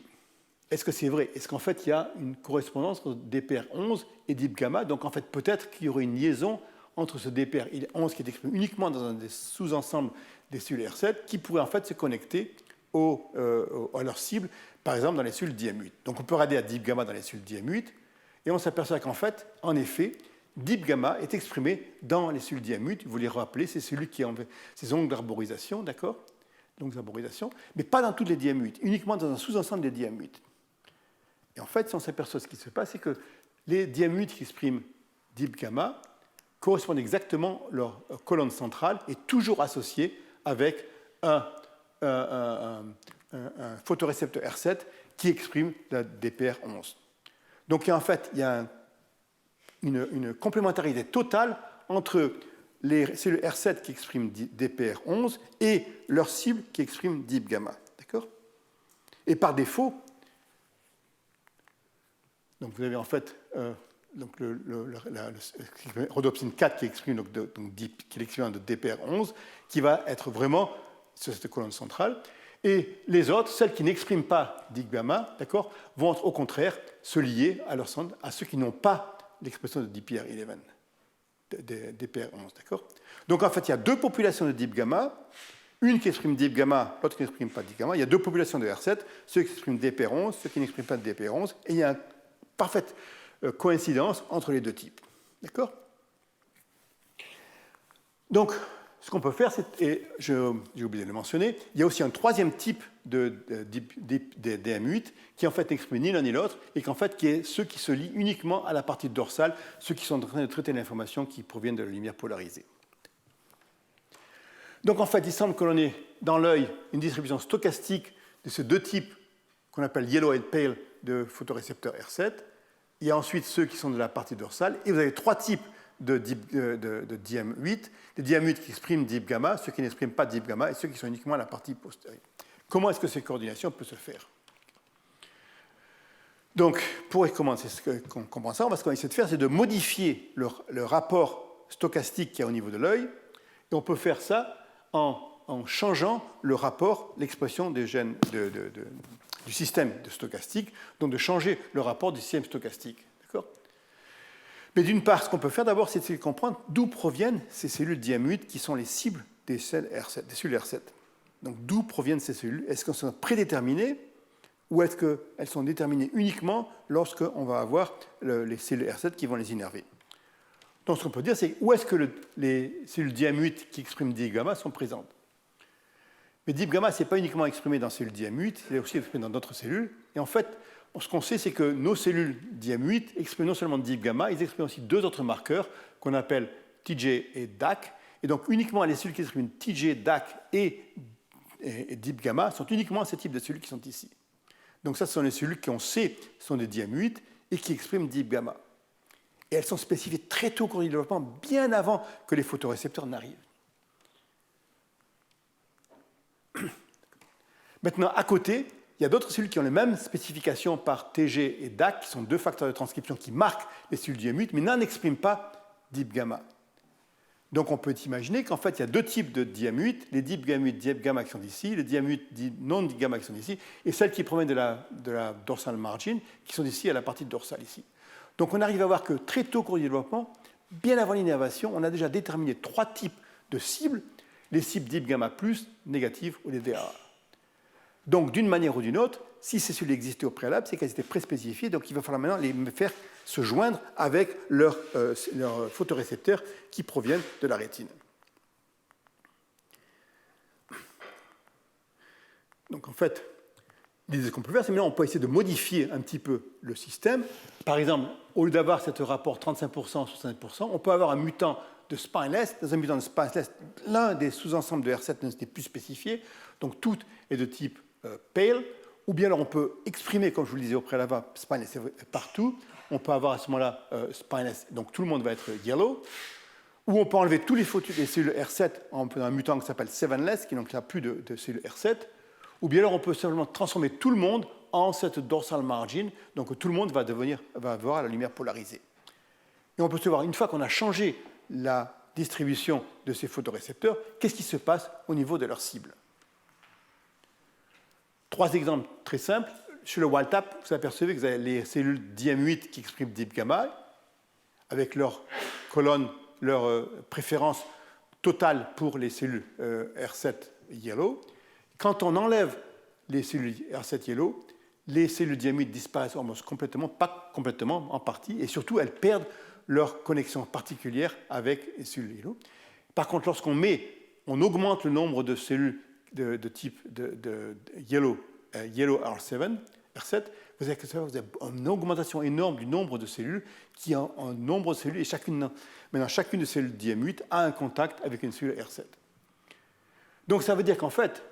Est-ce que c'est vrai? Est-ce qu'en fait, il y a une correspondance entre DPR11 et DIP gamma? Donc en fait, peut-être qu'il y aurait une liaison entre ce DPR11 qui est exprimé uniquement dans un des sous-ensembles des cellules R7 qui pourrait en fait se connecter à leur cible, par exemple dans les cellules DM8. Donc on peut regarder à DIP gamma dans les cellules DM8 et on s'aperçoit qu'en fait, en effet, DIP gamma est exprimé dans les cellules DM8. Vous les rappelez, ces cellules qui ont ces ongles d'arborisation, d'accord, donc d'arborisation, mais pas dans toutes les DM8, uniquement dans un sous-ensemble des DM8. Et en fait, si on s'aperçoit ce qui se passe, c'est que les DM8 qui expriment DIP gamma correspondent exactement, leur colonne centrale est toujours associée avec un photorécepteur R7 qui exprime la DPR11. Donc en fait, il y a un une complémentarité totale entre les cellules R7 qui expriment DPR11 et leur cible qui exprime deep gamma. D'accord ? Et par défaut, donc vous avez en fait donc la rhodopsine 4 qui exprime qui est l'exprimant de DPR11, qui va être vraiment sur cette colonne centrale. Et les autres, celles qui n'expriment pas deep gamma, d'accord, vont au contraire se lier à leur centre, à ceux qui n'ont pas l'expression de DPR11, DPR11, d'accord. Donc en fait, il y a deux populations de deep gamma, une qui exprime deep gamma, l'autre qui n'exprime pas deep gamma. Il y a deux populations de R7, ceux qui expriment DPR11, ceux qui n'expriment pas de DPR11, et il y a une parfaite coïncidence entre les deux types, d'accord. Donc, ce qu'on peut faire, et j'ai oublié de le mentionner, il y a aussi un troisième type de DM8 qui en fait n'exprime ni l'un ni l'autre, et qu'en fait qui est ceux qui se lient uniquement à la partie dorsale, ceux qui sont en train de traiter l'information qui provient de la lumière polarisée. Donc en fait, il semble que l'on ait dans l'œil une distribution stochastique de ces deux types qu'on appelle yellow et pale de photorécepteurs R7. Il y a ensuite ceux qui sont de la partie dorsale, et vous avez trois types de DM8, des DM8 qui expriment deep gamma, ceux qui n'expriment pas deep gamma, et ceux qui sont uniquement à la partie postérieure. Comment est-ce que ces coordinations peuvent se faire? Donc, pour commencer qu'on comprend ça, ce qu'on va essayer de faire, c'est de modifier le rapport stochastique qu'il y a au niveau de l'œil, et on peut faire ça en changeant le rapport, l'expression des gènes du système de stochastique, donc de changer le rapport du système stochastique. D'accord ? Mais d'une part, ce qu'on peut faire d'abord, c'est de comprendre d'où proviennent ces cellules DM8 qui sont les cibles des cellules R7. Donc d'où proviennent ces cellules? Est-ce qu'elles sont prédéterminées ou est-ce qu'elles sont déterminées uniquement lorsqu'on va avoir les cellules R7 qui vont les innerver? Donc ce qu'on peut dire, c'est où est-ce que les cellules DM8 qui expriment deep gamma sont présentes? Mais deep gamma, ce n'est pas uniquement exprimé dans les cellules DM8, c'est aussi exprimé dans d'autres cellules. Et en fait, ce qu'on sait, c'est que nos cellules DM8 expriment non seulement deep gamma, ils expriment aussi deux autres marqueurs qu'on appelle TJ et DAC. Et donc uniquement les cellules qui expriment TJ, DAC et deep gamma sont uniquement ces types de cellules qui sont ici. Donc ça, ce sont les cellules qui, on sait, sont des DM8 et qui expriment deep gamma. Et elles sont spécifiées très tôt au cours du développement, bien avant que les photorécepteurs n'arrivent. Maintenant, à côté, il y a d'autres cellules qui ont les mêmes spécifications par TG et DAC, qui sont deux facteurs de transcription qui marquent les cellules DM8, mais n'en expriment pas deep gamma. Donc on peut imaginer qu'en fait, il y a deux types de DM8, les deep gamma qui sont ici, les DM8 non deep gamma qui sont ici, et celles qui proviennent de la dorsal margin, qui sont ici à la partie dorsale ici. Donc on arrive à voir que très tôt au cours du développement, bien avant l'innervation, on a déjà déterminé trois types de cibles, les cibles deep gamma plus, négatives ou les DAA. Donc d'une manière ou d'une autre, si ces cellules existaient au préalable, c'est qu'elles étaient préspécifiées, donc il va falloir maintenant les faire se joindre avec leurs photorécepteurs qui proviennent de la rétine. Donc en fait, l'idée qu'on peut faire, c'est maintenant on peut essayer de modifier un petit peu le système. Par exemple, au lieu d'avoir ce rapport 35%, 65%, on peut avoir un mutant de spineless. Dans un mutant de spineless, l'un des sous-ensembles de R7 n'est plus spécifié, donc tout est de type pale, ou bien alors on peut exprimer, comme je vous le disais au préalable, spineless partout. On peut avoir à ce moment-là spineless, donc tout le monde va être yellow, ou on peut enlever tous les cellules R7 en un mutant qui s'appelle 7less, qui n'a plus de cellules R7, ou bien alors on peut simplement transformer tout le monde en cette dorsal margin, donc tout le monde va avoir la lumière polarisée. Et on peut se voir, une fois qu'on a changé la distribution de ces photorécepteurs, qu'est-ce qui se passe au niveau de leur cible? Trois exemples très simples. Sur le wild type, vous apercevez que vous avez les cellules DM8 qui expriment deep gamma, avec leur colonne, leur préférence totale pour les cellules R7 yellow. Quand on enlève les cellules R7 yellow, les cellules DM8 disparaissent almost complètement, pas complètement, en partie, et surtout elles perdent leur connexion particulière avec les cellules yellow. Par contre, on augmente le nombre de cellules de type de yellow R7, vous avez une augmentation énorme du nombre de cellules qui ont un nombre de cellules, et maintenant chacune de ces cellules DM8 a un contact avec une cellule R7. Donc ça veut dire qu'en fait,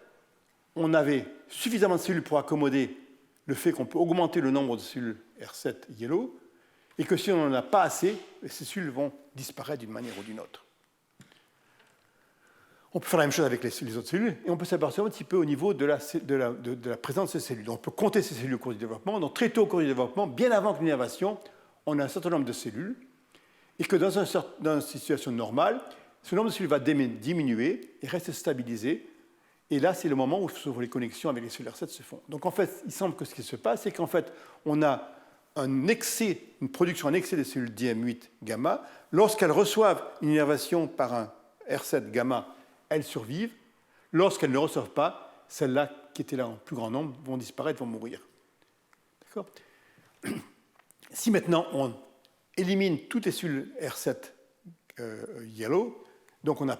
on avait suffisamment de cellules pour accommoder le fait qu'on peut augmenter le nombre de cellules R7 yellow, et que si on n'en a pas assez, ces cellules vont disparaître d'une manière ou d'une autre. On peut faire la même chose avec les autres cellules, et on peut s'apercevoir un petit peu au niveau de la présence de ces cellules. Donc, on peut compter ces cellules au cours du développement. Donc, très tôt au cours du développement, bien avant l'innervation, on a un certain nombre de cellules, et que dans une situation normale, ce nombre de cellules va diminuer et reste stabilisé. Et là, c'est le moment où les connexions avec les cellules R7 se font. Donc, en fait, il semble que ce qui se passe, c'est qu'en fait, on a une production en excès de cellules DM8 gamma. Lorsqu'elles reçoivent une innervation par un R7 gamma, elles survivent. Lorsqu'elles ne reçoivent pas, celles-là qui étaient là en plus grand nombre vont disparaître, vont mourir. D'accord ? Si maintenant on élimine toutes les cellules R7 yellow, donc on a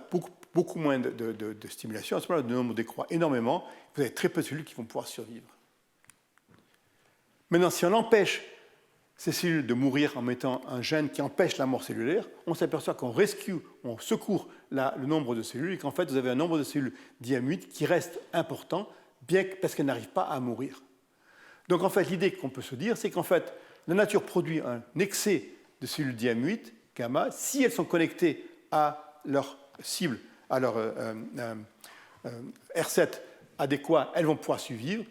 beaucoup moins de stimulation, à ce moment-là, le nombre décroît énormément, vous avez très peu de cellules qui vont pouvoir survivre. Maintenant, si on empêche ces cellules de mourir en mettant un gène qui empêche la mort cellulaire, on s'aperçoit qu'on on secourt le nombre de cellules et qu'en fait, vous avez un nombre de cellules DM8 qui reste important, bien parce qu'elles n'arrivent pas à mourir. Donc, en fait, l'idée qu'on peut se dire, c'est qu'en fait, la nature produit un excès de cellules DM8 gamma si elles sont connectées à leur cible, à leur R7 adéquat, elles vont pouvoir survivre.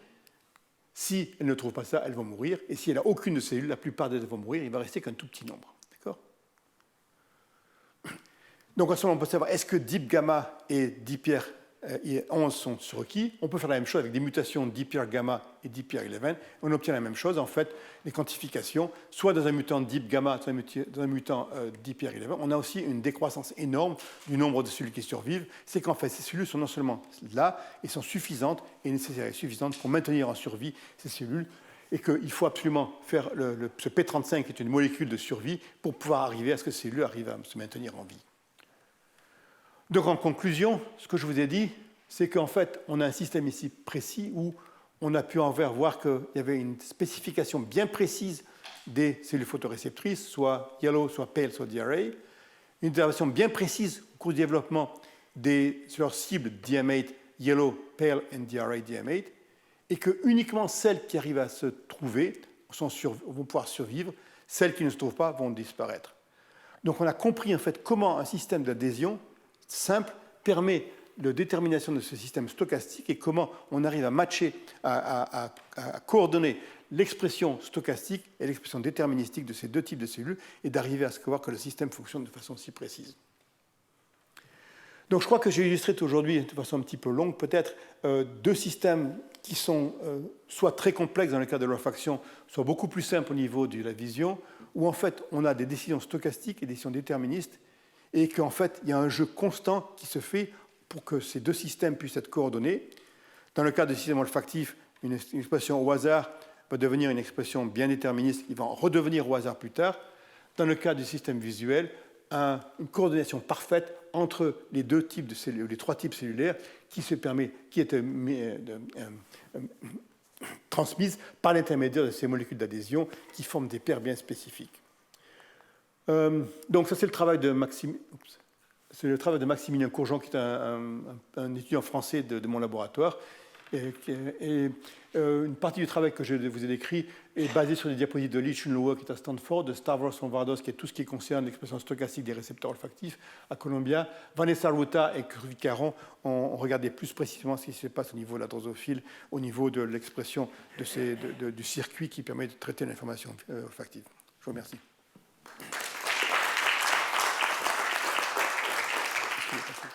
Si elles ne trouvent pas ça, elles vont mourir. Et si elle n'a aucune de ces cellules, la plupart d'elles vont mourir. Il va rester qu'un tout petit nombre. D'accord ? Donc, à ce moment, on peut savoir est-ce que DIP gamma et DPR11 sont requis. On peut faire la même chose avec des mutations DPR gamma et DPR11. On obtient la même chose, en fait, les quantifications, soit dans un mutant DIP gamma, soit dans un mutant DPR11. On a aussi une décroissance énorme du nombre de cellules qui survivent. C'est qu'en fait, ces cellules sont non seulement là, et sont suffisantes et nécessaires et suffisantes pour maintenir en survie ces cellules, et qu'il faut absolument faire ce P35, qui est une molécule de survie, pour pouvoir arriver à ce que ces cellules arrivent à se maintenir en vie. Donc, en conclusion, ce que je vous ai dit, c'est qu'en fait, on a un système ici précis où on a pu voir qu'il y avait une spécification bien précise des cellules photoréceptrices, soit yellow, soit pale, soit DRA, une intervention bien précise au cours du développement sur leur cible DM8, yellow, pale et DRA DM8, et que uniquement celles qui arrivent à se trouver vont pouvoir survivre, celles qui ne se trouvent pas vont disparaître. Donc, on a compris en fait comment un système d'adhésion simple permet la détermination de ce système stochastique et comment on arrive à matcher, à coordonner l'expression stochastique et l'expression déterministique de ces deux types de cellules et d'arriver à voir que le système fonctionne de façon si précise. Donc je crois que j'ai illustré aujourd'hui, de façon un petit peu longue peut-être, deux systèmes qui sont soit très complexes dans le cas de l'olfaction, soit beaucoup plus simples au niveau de la vision, où en fait on a des décisions stochastiques et des décisions déterministes, et qu'en fait, il y a un jeu constant qui se fait pour que ces deux systèmes puissent être coordonnés. Dans le cas du système olfactif, une expression au hasard va devenir une expression bien déterministe, qui va en redevenir au hasard plus tard. Dans le cas du système visuel, une coordination parfaite entre les deux types de cellules, les trois types cellulaires, qui est transmise par l'intermédiaire de ces molécules d'adhésion qui forment des paires bien spécifiques. Donc ça, c'est le travail de Maximilien Courgeon, qui est un étudiant français de mon laboratoire. Et une partie du travail que je vous ai décrit est basée sur des diapositives de Lee Chun-Loe, qui est à Stanford, de Stavros Vardos, qui est tout ce qui concerne l'expression stochastique des récepteurs olfactifs à Columbia. Vanessa Ruta et Kruvi Caron ont regardé plus précisément ce qui se passe au niveau de la drosophile, au niveau de l'expression du circuit qui permet de traiter l'information olfactive. Je vous remercie. Merci.